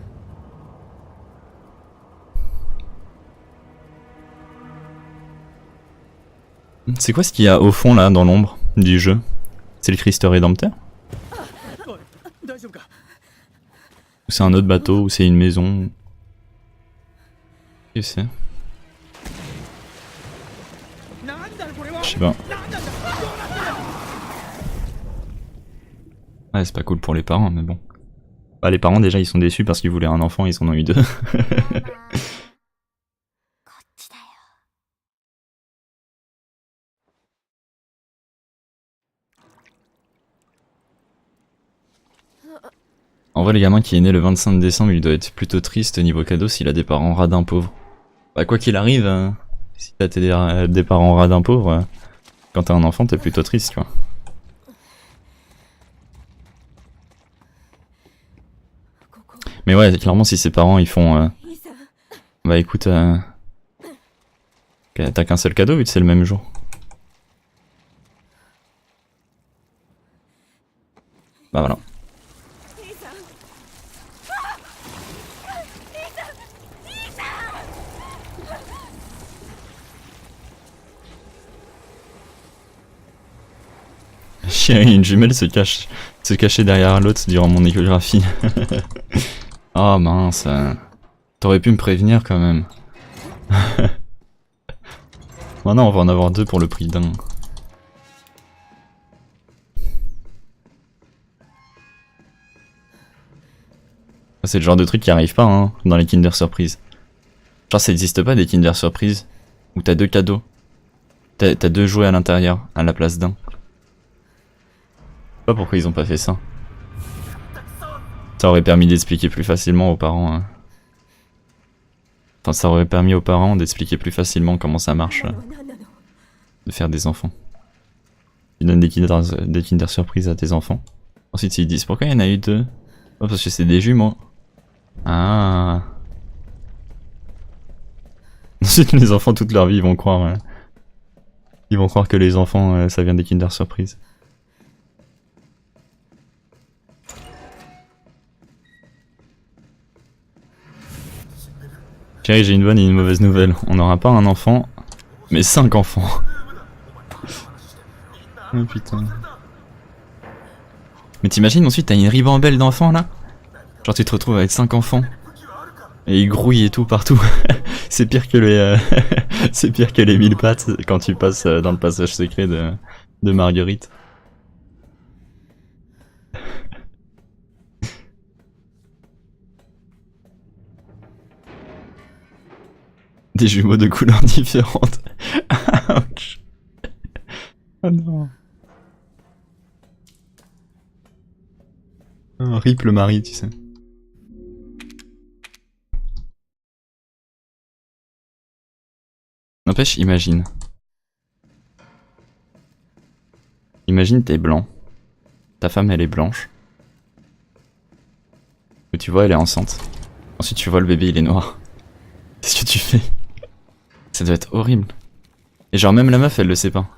C'est quoi ce qu'il y a au fond là, dans l'ombre du jeu? C'est le Christ Rédempteur? おい、大丈夫か。 Ou c'est un autre bateau? Ou c'est une maison? Qu'est-ce que c'est? なんだよこれは。 Je sais pas. なんなんだ。 Ouais, c'est pas cool pour les parents, mais bon. Bah, les parents déjà ils sont déçus parce qu'ils voulaient un enfant, ils en ont eu 2. こっちだよ。 En vrai, le gamin qui est né le 25 décembre, il doit être plutôt triste niveau cadeau s'il a des parents radins pauvres. Bah, quoi qu'il arrive, si t'as des parents radins pauvres, quand t'as un enfant, t'es plutôt triste, quoi. Mais ouais, clairement, si ses parents ils font. いいさ。 Bah écoute, t'as qu'un seul cadeau vu que c'est le même jour. Bah voilà. いいさ。 Chérie, une jumelle se cachait derrière l'autre durant mon échographie. Oh mince, t'aurais pu me prévenir quand même. Maintenant on va en avoir 2 pour le prix d'un. C'est le genre de truc qui arrive pas hein, dans les Kinder Surprise. Genre ça existe pas des Kinder Surprise où t'as 2 cadeaux. T'as 2 jouets à l'intérieur à la place d'un. Je sais pas pourquoi ils ont pas fait ça. Ça aurait permis d'expliquer plus facilement aux parents. Enfin, ça aurait permis aux parents d'expliquer plus facilement comment ça marche 何なの。 de faire des enfants. Tu donnes des Kinder Surprise à tes enfants. Ensuite, ils disent pourquoi il y en a eu 2. Oh, parce que c'est des jumeaux. Ah. Ensuite, les enfants, toute leur vie, ils vont croire que les enfants, ça vient des Kinder Surprise. Chérie, j'ai une bonne et une mauvaise nouvelle. On n'aura pas un enfant, mais 5 enfants. Oh putain. Mais t'imagines ensuite, t'as une ribambelle d'enfants là? Genre tu te retrouves avec 5 enfants. Et ils grouillent et tout partout. C'est pire que les c'est pire que les 1000 pattes quand tu passes dans le passage secret de Marguerite. Des jumeaux de couleurs différentes. Ouch. Oh non. Un rip le mari, tu sais. N'empêche, imagine. Imagine t'es blanc. Ta femme elle est blanche. Et tu vois elle est enceinte. Ensuite tu vois le bébé il est noir. Qu'est-ce que tu fais? Ça doit être horrible. Et genre même la meuf elle le sait pas.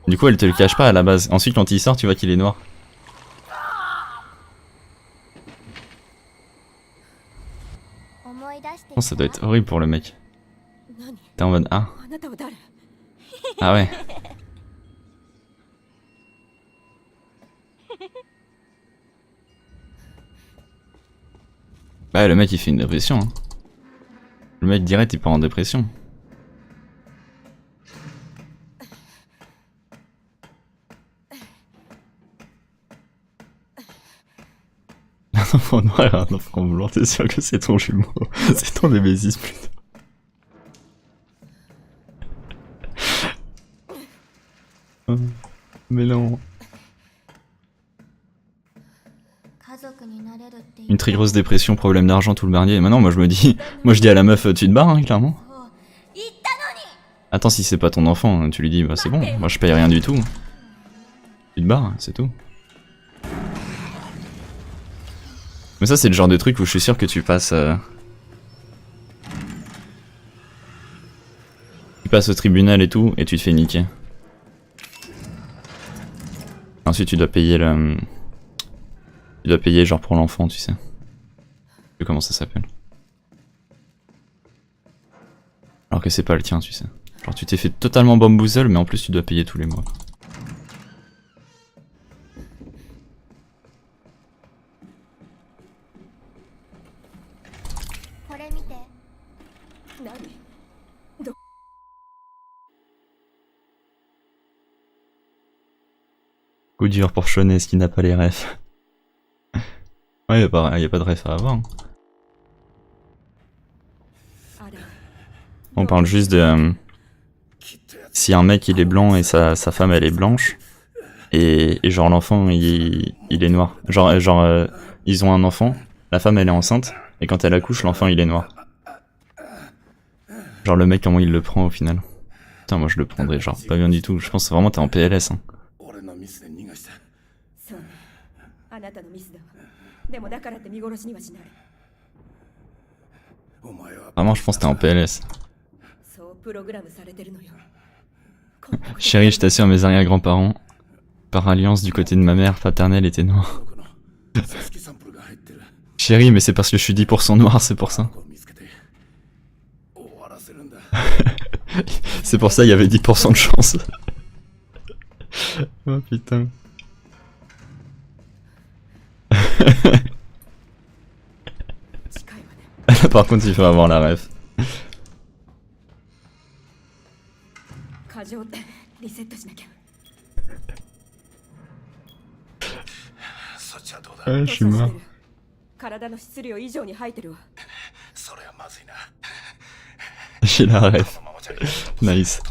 Du coup elle te le cache pas à la base. Ensuite quand il sort tu vois qu'il est noir. Oh, ça doit être horrible pour le mec. T'es en mode ah. Ah ouais. Bah le mec il fait une dépression hein. Le mec direct il part en dépression. Un enfant noir et un enfant blanc, t'es sûr que c'est ton jumeau? C'est ton Némésis plutôt. Mais non. Une très grosse dépression, problème d'argent, tout le bernier. Maintenant moi je me dis, moi je dis à la meuf tu te barres hein, clairement. Attends si c'est pas ton enfant, tu lui dis bah c'est bon, moi je paye rien du tout. Tu te barres, c'est tout. Mais ça c'est le genre de truc où je suis sûr que tu passes... Tu passes au tribunal et tout, et tu te fais niquer. Ensuite tu dois payer le... Tu dois payer genre pour l'enfant, tu sais. Je sais comment ça s'appelle. Alors que c'est pas le tien, tu sais. Genre tu t'es fait totalement bamboozle, mais en plus tu dois payer tous les mois. Coup dur pour Shonet qui n'a pas les refs. Ouais, y a pas de ref à avoir. Hein. On parle juste de... si un mec il est blanc et sa femme elle est blanche, et genre l'enfant il est noir. Genre ils ont un enfant, la femme elle est enceinte, et quand elle accouche l'enfant il est noir. Genre le mec comment il le prend au final. Putain moi je le prendrais genre pas bien du tout, je pense vraiment t'es en PLS hein. Vraiment je pense que t'es en PLS. Chérie je t'assure mes arrière-grands-parents, par alliance du côté de ma mère paternelle étaient noirs. Chérie mais c'est parce que je suis 10% noir c'est pour ça. C'est pour ça il y avait 10% de chance. Oh putain. Par contre il faut avoir la ref. Ouais, je suis mort. J'ai la ref. Nice.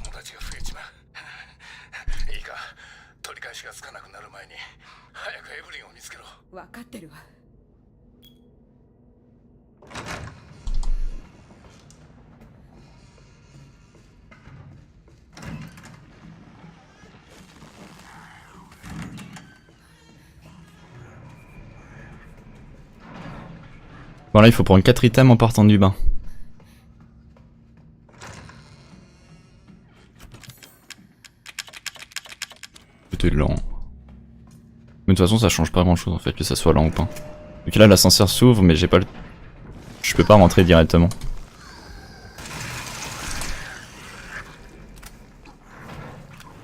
Bon là il faut prendre 4 items en partant du bain. toute façon ça change pas grand chose en fait que ça soit là ou pas. Donc là l'ascenseur s'ouvre mais j'ai pas le... Je peux pas rentrer directement.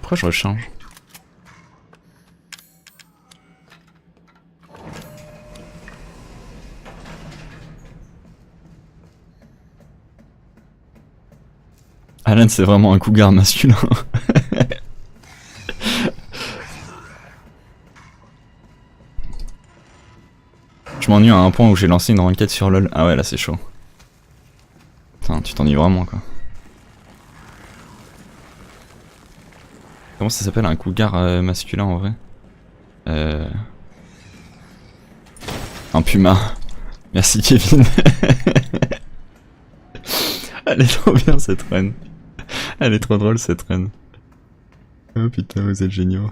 Pourquoi je rechange? Alan c'est vraiment un cougar masculin. Je m'ennuie à un point où j'ai lancé une enquête sur LoL. Ah ouais là c'est chaud. Putain tu t'ennuies vraiment quoi. Comment ça s'appelle un cougar masculin en vrai? Un puma. Merci Kevin. Elle est trop bien cette reine. Elle est trop drôle cette reine. Oh putain vous êtes géniaux.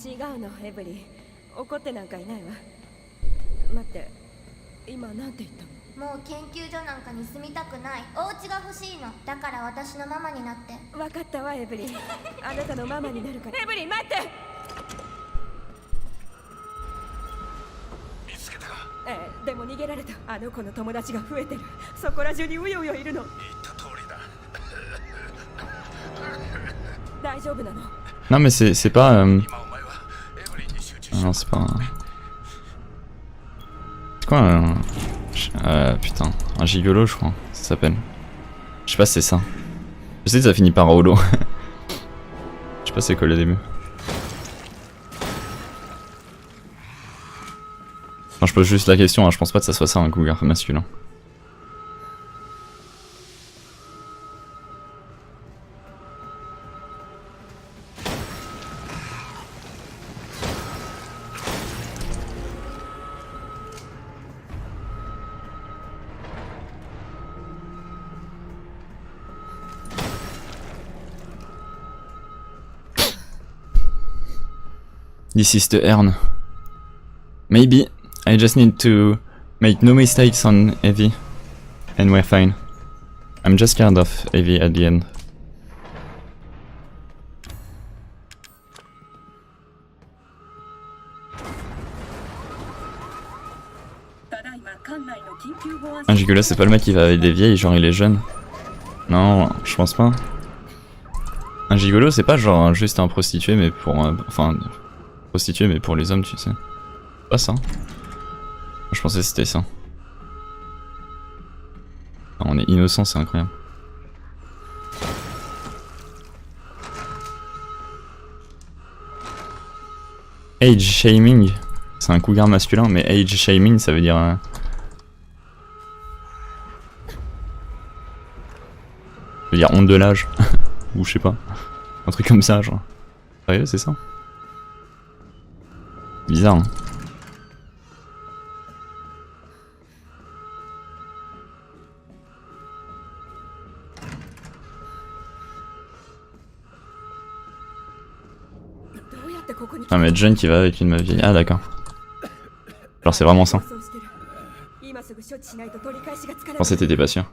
違うのエブリン、怒ってなんかいないわ。待って、今なんて言ったの？もう研究所なんかに住みたくない。お家が欲しいの。だから私のママになって。分かったわエブリン。あなたのママになるから。エブリン待って。見つけたか？ええ、でも逃げられた。あの子の友達が増えてる。そこら中にうようよいるの。言った通りだ。大丈夫なのNon mais c'est pas... Ah non c'est pas un... C'est quoi un... putain, un gigolo je crois, ça s'appelle. Je sais pas si c'est ça. Je sais que ça finit par holo. Je sais pas c'est quoi le début. Non, je pose juste la question, hein, je pense pas que ça soit ça un cougar masculin. This is the urn. Maybe I just need to make no mistakes on Evie and we're fine. I'm just scared of Evie at the end. Un gigolo c'est pas le mec qui va avec des vieilles, genre il est jeune. Non, je pense pas. Un gigolo c'est pas genre juste un prostitué mais pour... enfin... prostituée mais pour les hommes tu sais. Pas ça. Je pensais que c'était ça. Ah, on est innocent, c'est incroyable. Age shaming, c'est un cougar masculin mais age shaming ça veut dire... ça veut dire honte de l'âge. Ou je sais pas. Un truc comme ça genre. Sérieux c'est ça? Bizarre hein. Ah mais John qui va avec une meuf vieille. Ah d'accord. Alors c'est vraiment ça. Je pensais que t'étais pas sûr.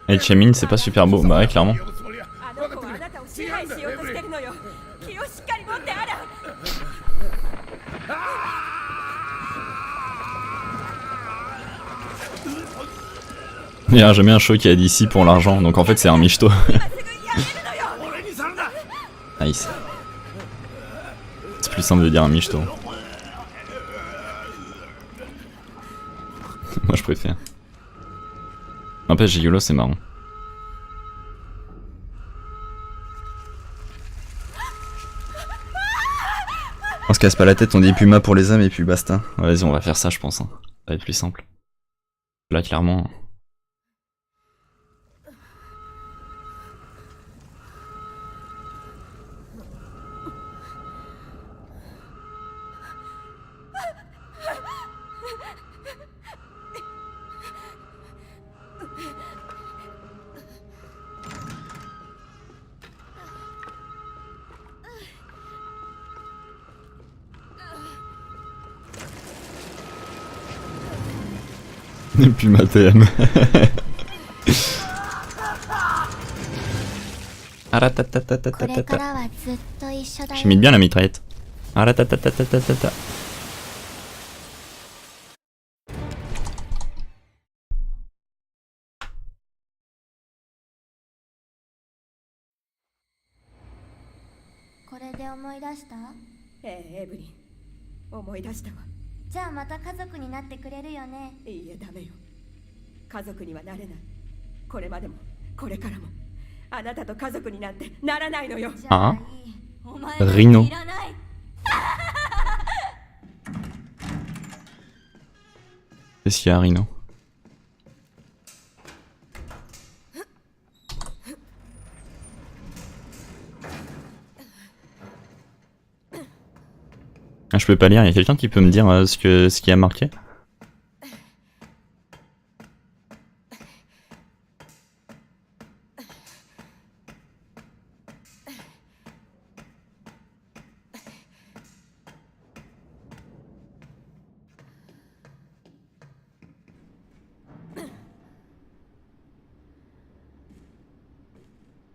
Et Chemin c'est pas super beau, bah ouais clairement. Il y a jamais un show qui a dit ici pour l'argent, donc en fait c'est un michto. Nice. C'est plus simple de dire un michto. Moi je préfère. N'empêche gigolo c'est marrant. On se casse pas la tête, on dit Puma pour les hommes et puis basta. Vas-y on va faire ça je pense. Hein. Ça va être plus simple. Là, clairement. Et puis ma TM. J'ai mis bien la mitraillette. Aratatatatatatata.エブリン思い出したわ。じゃあまた家族になってくれるよね。いいえダメよ。家族にはなれない。これまでもこれからもあなたと家族になんてならないのよ。じゃあいい。お前なんてリノいらない。Qu'est-ce qu'il y a, Rino? Ah, je peux pas lire, il y a quelqu'un qui peut me dire ce qu'il y a marqué?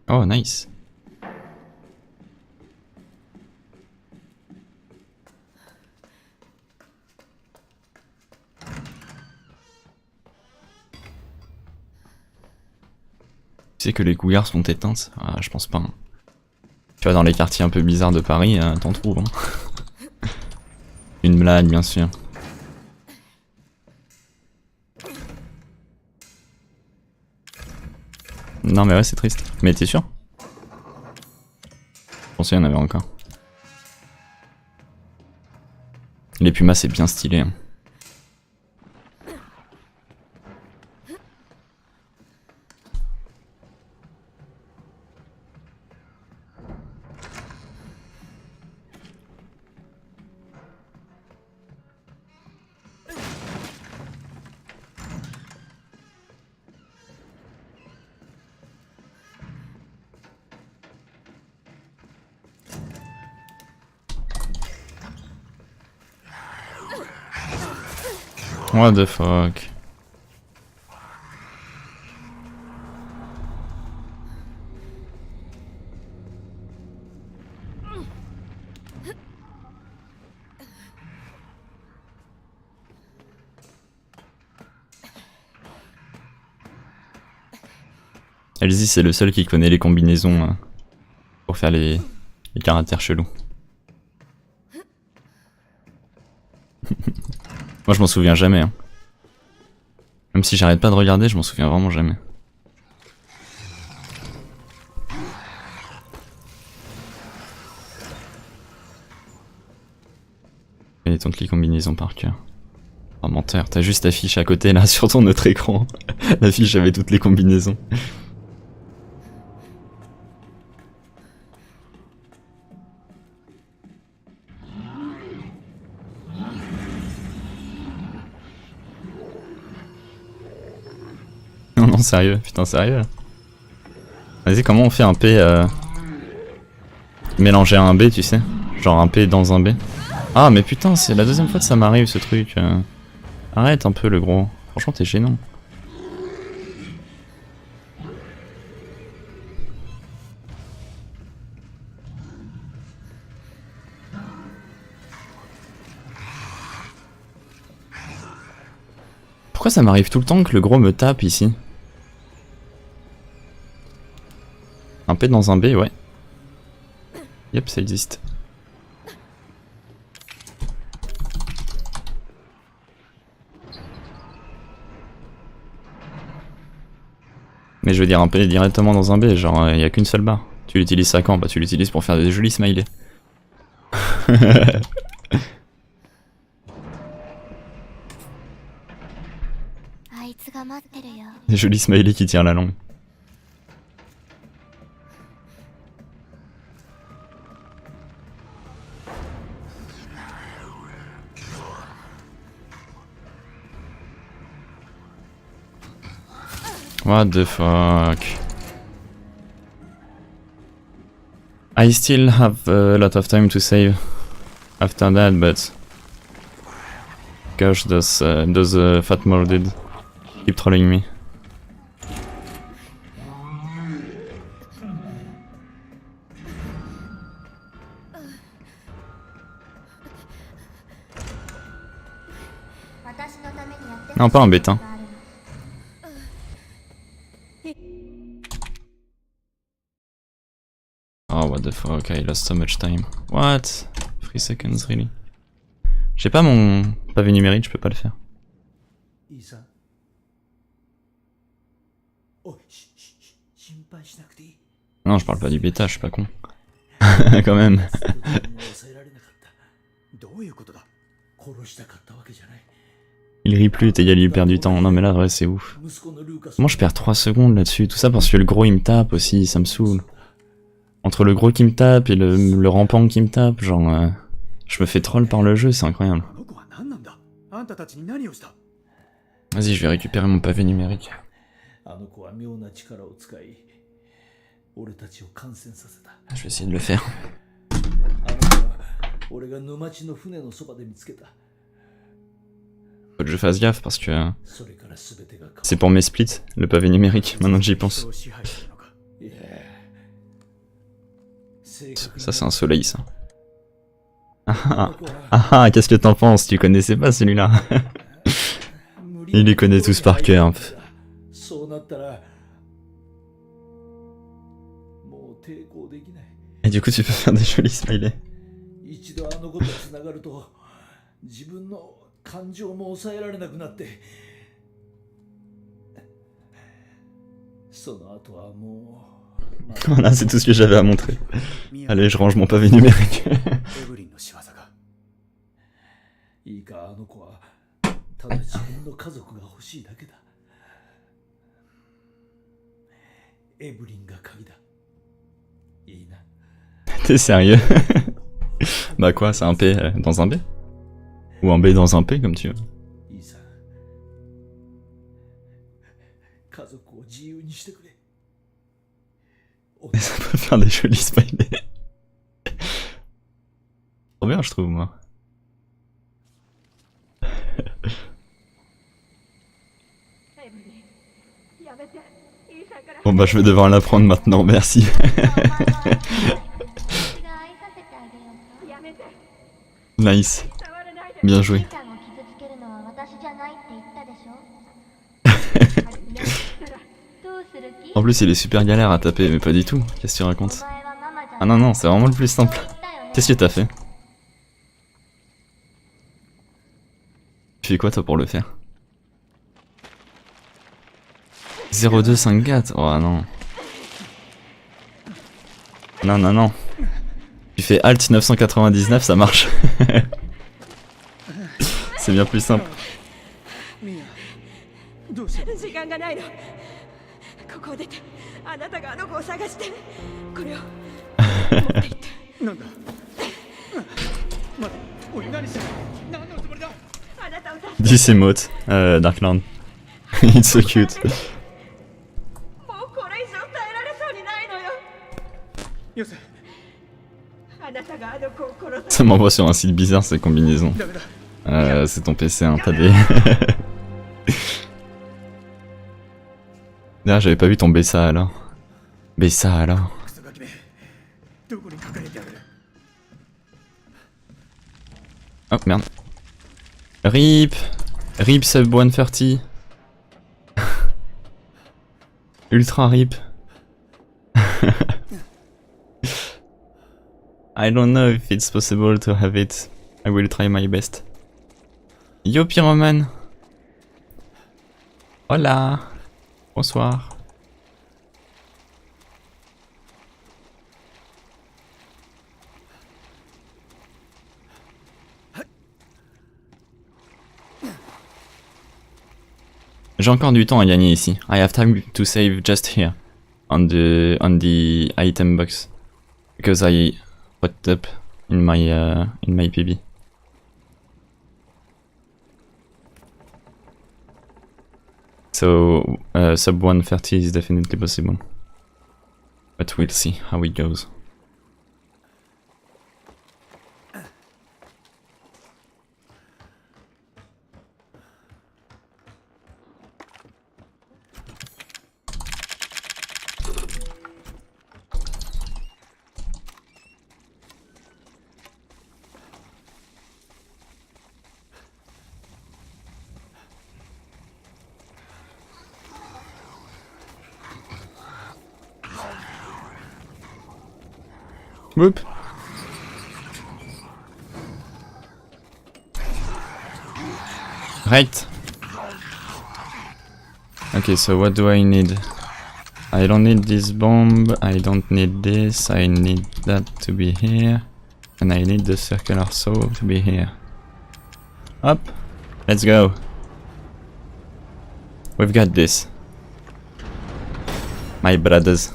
Oh, nice. Tu sais que les cougars sont éteintes? Ah, je pense pas. Hein. Tu vois, dans les quartiers un peu bizarres de Paris, t'en trouves. Hein. Une blague, bien sûr. Non mais ouais, c'est triste. Mais t'es sûr? Je pensais qu'il y en avait encore. Les pumas c'est bien stylé. Hein. What the fuck? Elsie c'est le seul qui connaît les combinaisons pour faire les caractères chelous. Moi je m'en souviens jamais. Hein. Même si j'arrête pas de regarder, je m'en souviens vraiment jamais. Et toutes les combinaisons par cœur. Oh menteur, t'as juste ta fiche à côté là sur ton autre écran. La fiche avait toutes les combinaisons. Non, sérieux, putain, sérieux. Vas-y, comment on fait un P mélanger à un B, tu sais? Genre un P dans un B. Ah, mais putain, c'est la deuxième fois que ça m'arrive ce truc. Arrête un peu le gros. Franchement, t'es gênant. Pourquoi ça m'arrive tout le temps que le gros me tape ici? Un P dans un B, ouais. Yep, ça existe. Mais je veux dire un P directement dans un B, genre il y a qu'une seule barre. Tu l'utilises ça quand? Bah tu l'utilises pour faire des jolis smileys. あいつ待ってるよ。 Des jolis smileys qui tirent la langue. What the fuck? I still have a lot of time to save after that, but gosh, those fat molded keep trolling me. 私のためにやって Non, pas un bête, hein. Oh, what the fuck, I lost so much time. What? 3 seconds, really? J'ai pas mon pavé numérique, je peux pas le faire. いいさおい心配しなくていい Non, je parle pas du bêta, je suis pas con. Quand même. 抑えられなかったどういうことだ殺したかったわけじゃない Il rit plus, t'es égal, il perd du temps. Non, mais là, ouais, c'est ouf. 息子のルーカス Moi, je perds 3 secondes là-dessus. Tout ça parce que le gros, il me tape aussi, ça me saoule. Entre le gros qui me tape et le rampant qui me tape, genre... je me fais troll par le jeu, c'est incroyable. あの子は何なんだあんたたちに何をした Vas-y, je vais récupérer mon pavé numérique. あの子は妙な力を使い俺たちを感染させた Je vais essayer de le faire. あの子は俺が沼地の船のそばで見つけた Faut que je fasse gaffe parce que... それから全てが c'est pour mes splits, le pavé numérique, maintenant que j'y pense. 人を支配するのかいや正確に Ça, c'est un soleil, ça. Ah ah, qu'est-ce que t'en penses? Tu connaissais pas celui-là? Il les connaît tous par cœur. そうなったらもう抵抗できない Et du coup, tu peux faire des jolis smileys. 一度あの子とつながると自分の感情も抑えられなくなってその後はもう Voilà, c'est tout ce que j'avais à montrer. Allez, je range mon pavé numérique. エブリンの仕業がいいかあの子はただ自分の家族が欲しいだけだエブリンが鍵だいいな T'es sérieux? Bah quoi, c'est un P dans un B? Ou un B dans un P, comme tu veux. いいさ家族を自由にしてくれ Et ça peut faire des jolis smileys. Trop bien, je trouve, moi. Bon bah je vais devoir l'apprendre maintenant, merci. 私が愛させてあげようか Nice. Bien joué. ちゃんを傷つけるのは私じゃないって言ったでしょどうする気 En plus il est super galère à taper, mais pas du tout. Qu'est-ce que tu お racontes? 前はママじゃ Ah non non, c'est vraiment le plus simple. 言ったよね Qu'est-ce que t'as fait? Tu fais quoi toi pour le faire? 0254, oh non. Non non non. Tu fais Alt 999, ça marche. C'est bien plus simple. どうした時間がないのここを出てあなたがあの子を探してこれを持って行ってなんだまだおい何してる何のつもりだあなたを助 10 emotes, Darkland. It's so cute. けもうこれ以上耐えられそうにないのよよせあなたがあの子を殺 Ça m'envoie sur un site bizarre ces combinaisons. ダメだ C'est ton PC, hein, t'as des... Là, j'avais pas vu ton Bessa alors. Bessa alors. クソガキめどこに隠れてやる Oh merde. RIP. RIP sub 130. Ultra RIP. I don't know if it's possible to have it. I will try my best. Yo Pyroman. Hola. Bonsoir. J'ai encore du temps à gagner ici. I have time to save just here. On the item box. Because I fucked up in my PB. So sub 130 is definitely possible. But we'll see how it goes. Whoop. Right. Okay, so what do I need? I don't need this bomb, I don't need this, I need that to be here. And I need the circular saw to be here. Up. Let's go. We've got this. My brothers.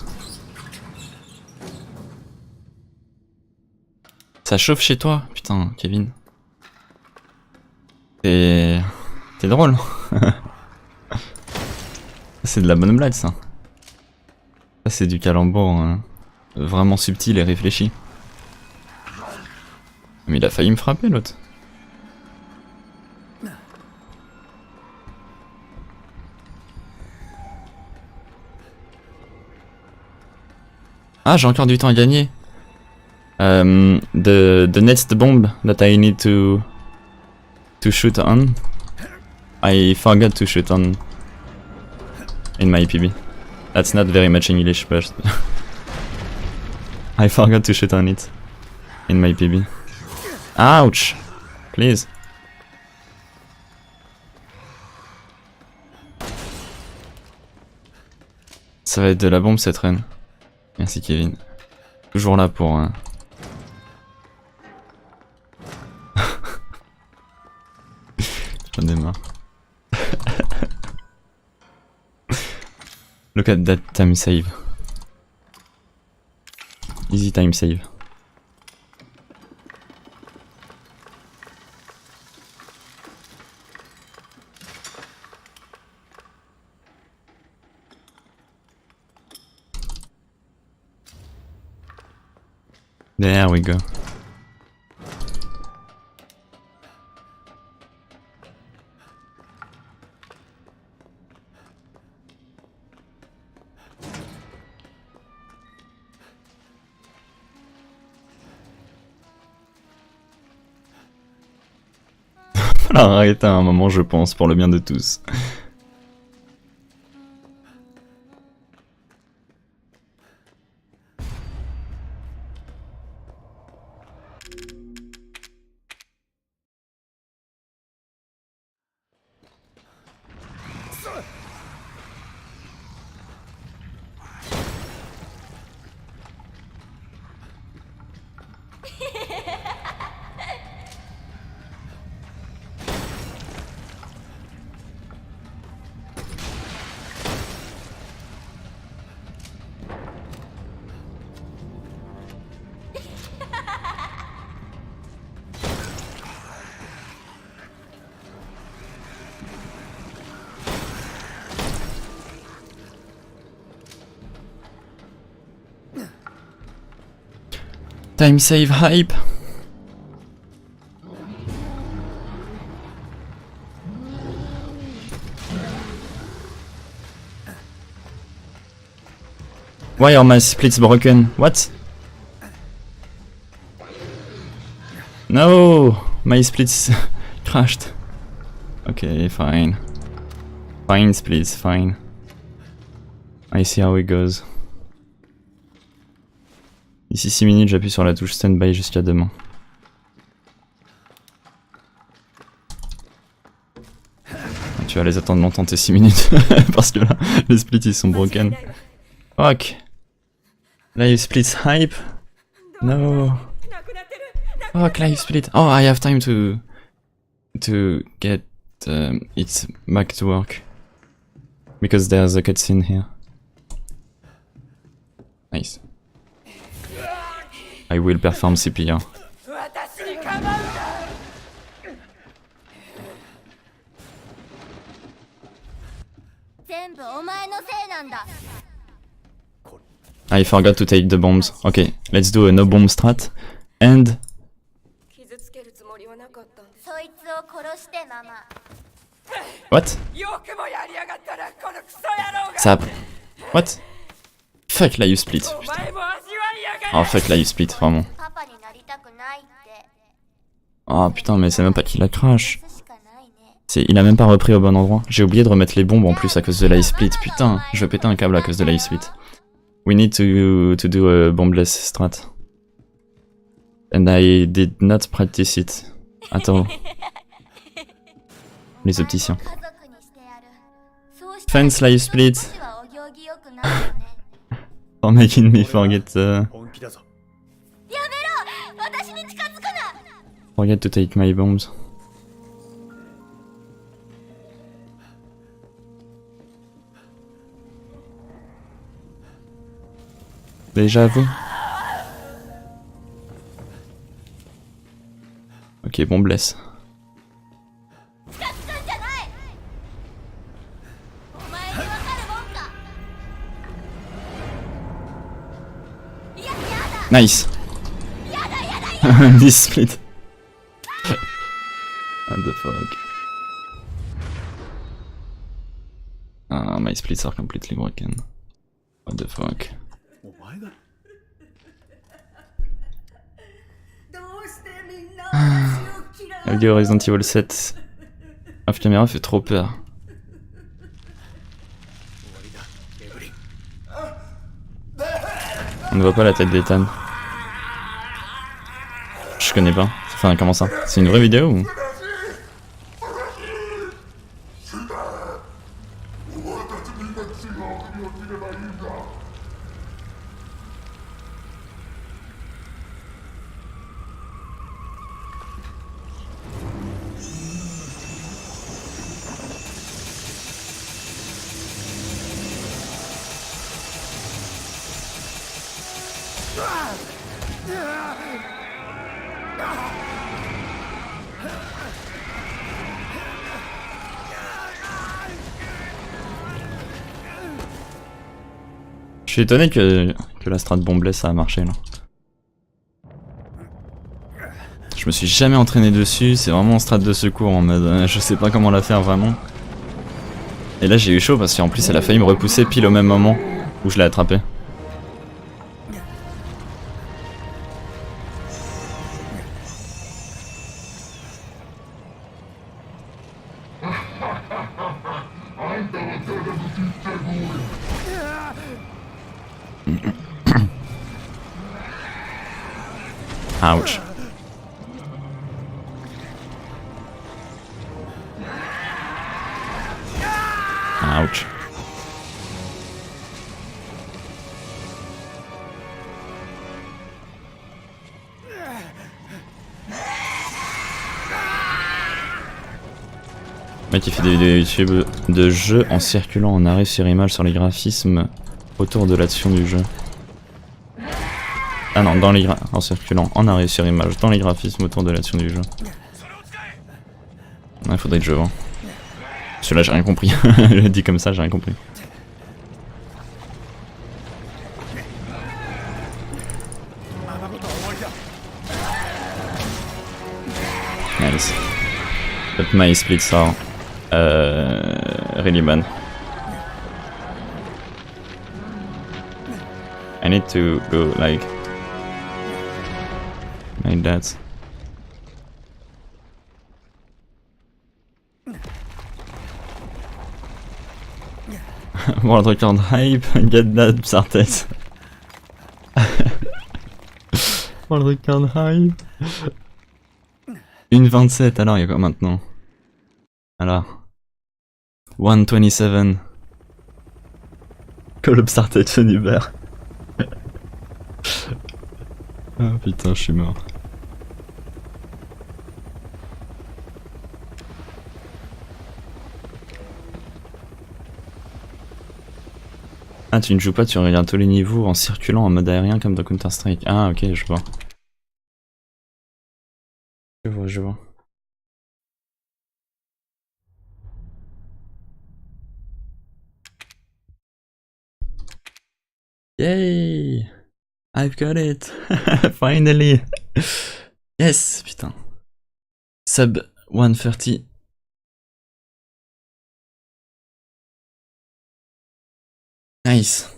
Ça chauffe chez toi? Putain, Kevin. T'es drôle. C'est de la bonne blague, ça. Ça, c'est du calembour hein. Vraiment subtil et réfléchi. Mais il a failli me frapper, l'autre. Ah, j'ai encore du temps à gagner. The next bomb that I need to shoot on, I forgot to shoot on in my PB. That's not very much English, but I forgot to shoot on it in my PB. Ouch! Please. Ça va être de la bombe cette run. Merci Kevin. Toujours là pour... J'en ai marre. Look at that time save. Easy time save. There we go. Alors arrêtez à un moment, je pense, pour le bien de tous. Time save hype. Why are my splits broken? What? No, my splits crashed. Okay, fine. Fine splits, fine. I see how it goes. D'ici 6 minutes, j'appuie sur la touche standby jusqu'à demain. Tu vas les attendre longtemps tes 6 minutes. Parce que là, les splits ils sont broken. Fuck. Live splits hype. No. Fuck, live split. Oh, I have time to get it back to work. Because there's a cutscene here. Nice. I will perform CPR. 私に構うな 全部お前のせいなんだ I forgot to take the bombs. Okay, let's do a no bomb strat. And 傷つけるつもりはなかったんですそいつを殺してママ what? よくもやりやがったなこのクソ野郎が Ça. What? Fuck la split. お前も味わいやがれ Oh fuck la split, vraiment. パパになりたくないって Oh putain, mais c'est même pas qu'il la crash. 殺すしかないね Il a même pas repris au bon endroit. J'ai oublié de remettre les bombes en plus à cause de la split. Putain, je vais péter un câble à cause de la split. We need to do a bombless strat. And I did not practice it. Attends. Les opticiens. 家族にしてやるそうしたら Fence live split. 少しはお行儀よくなるよね For making me forget 本気だぞ。やめろ私に近づくな forget to take my bombs. Déjà vous? Ok, bombless. 近づくんじゃないお前にわかるもんかいややだ Nice. やだやだ This split. What the fuck? Ah, my splits are completely broken. What the fuck? お前がどうしてみんな私を嫌う La vidéo Resident Evil 7. Off caméra fait trop peur. 終わりだ、エブリン。 On ne voit pas la tête d'Ethan. Je connais pas. Enfin, comment ça? C'est une vraie vidéo ou? Je suis étonné que la strat bombless ça a marché là. Je me suis jamais entraîné dessus, c'est vraiment un strat de secours en mode je sais pas comment la faire vraiment. Et là j'ai eu chaud parce qu'en plus elle a failli me repousser pile au même moment où je l'ai attrapé. Ouch. Ouch. Mec qui fait des vidéos YouTube de jeux en circulant en arrêt sur image sur les graphismes autour de l'action du jeu. Ah non, dans les en circulant en arrêt sur image dans les graphismes autour de l'action du jeu. Il faudrait que je vois. Celui-là j'ai rien compris. Je l'ai dit comme ça, j'ai rien compris. Nice. But my splits are really bad. I need to go like that. World record hype, get that Sartet. World record hype. 1.27, alors il y a quoi maintenant? Alors 1.27. Call up Sartet Univer. Ah putain, je suis mort. Ah, tu ne joues pas, tu regardes tous les niveaux en circulant en mode aérien comme dans Counter-Strike. Ah, ok, je vois. Je vois. Yay! I've got it! Finally! Yes! Putain. Sub 130. Nice.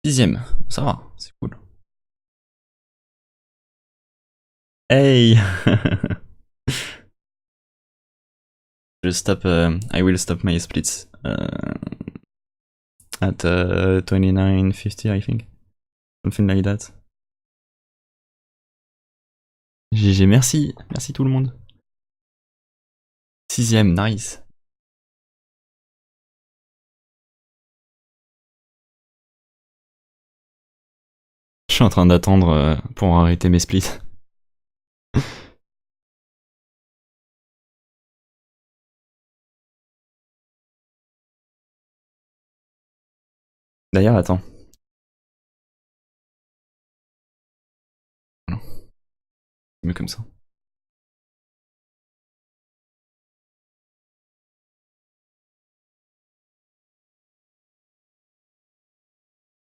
Dixième, ça va, c'est cool. Hey! I will stop my splits at 29:50, I think. Something like that. GG, merci. Merci tout le monde. Sixième, nice. Je suis en train d'attendre pour arrêter mes splits. D'ailleurs, attends. Voilà. Mieux comme ça.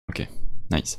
Ok, nice.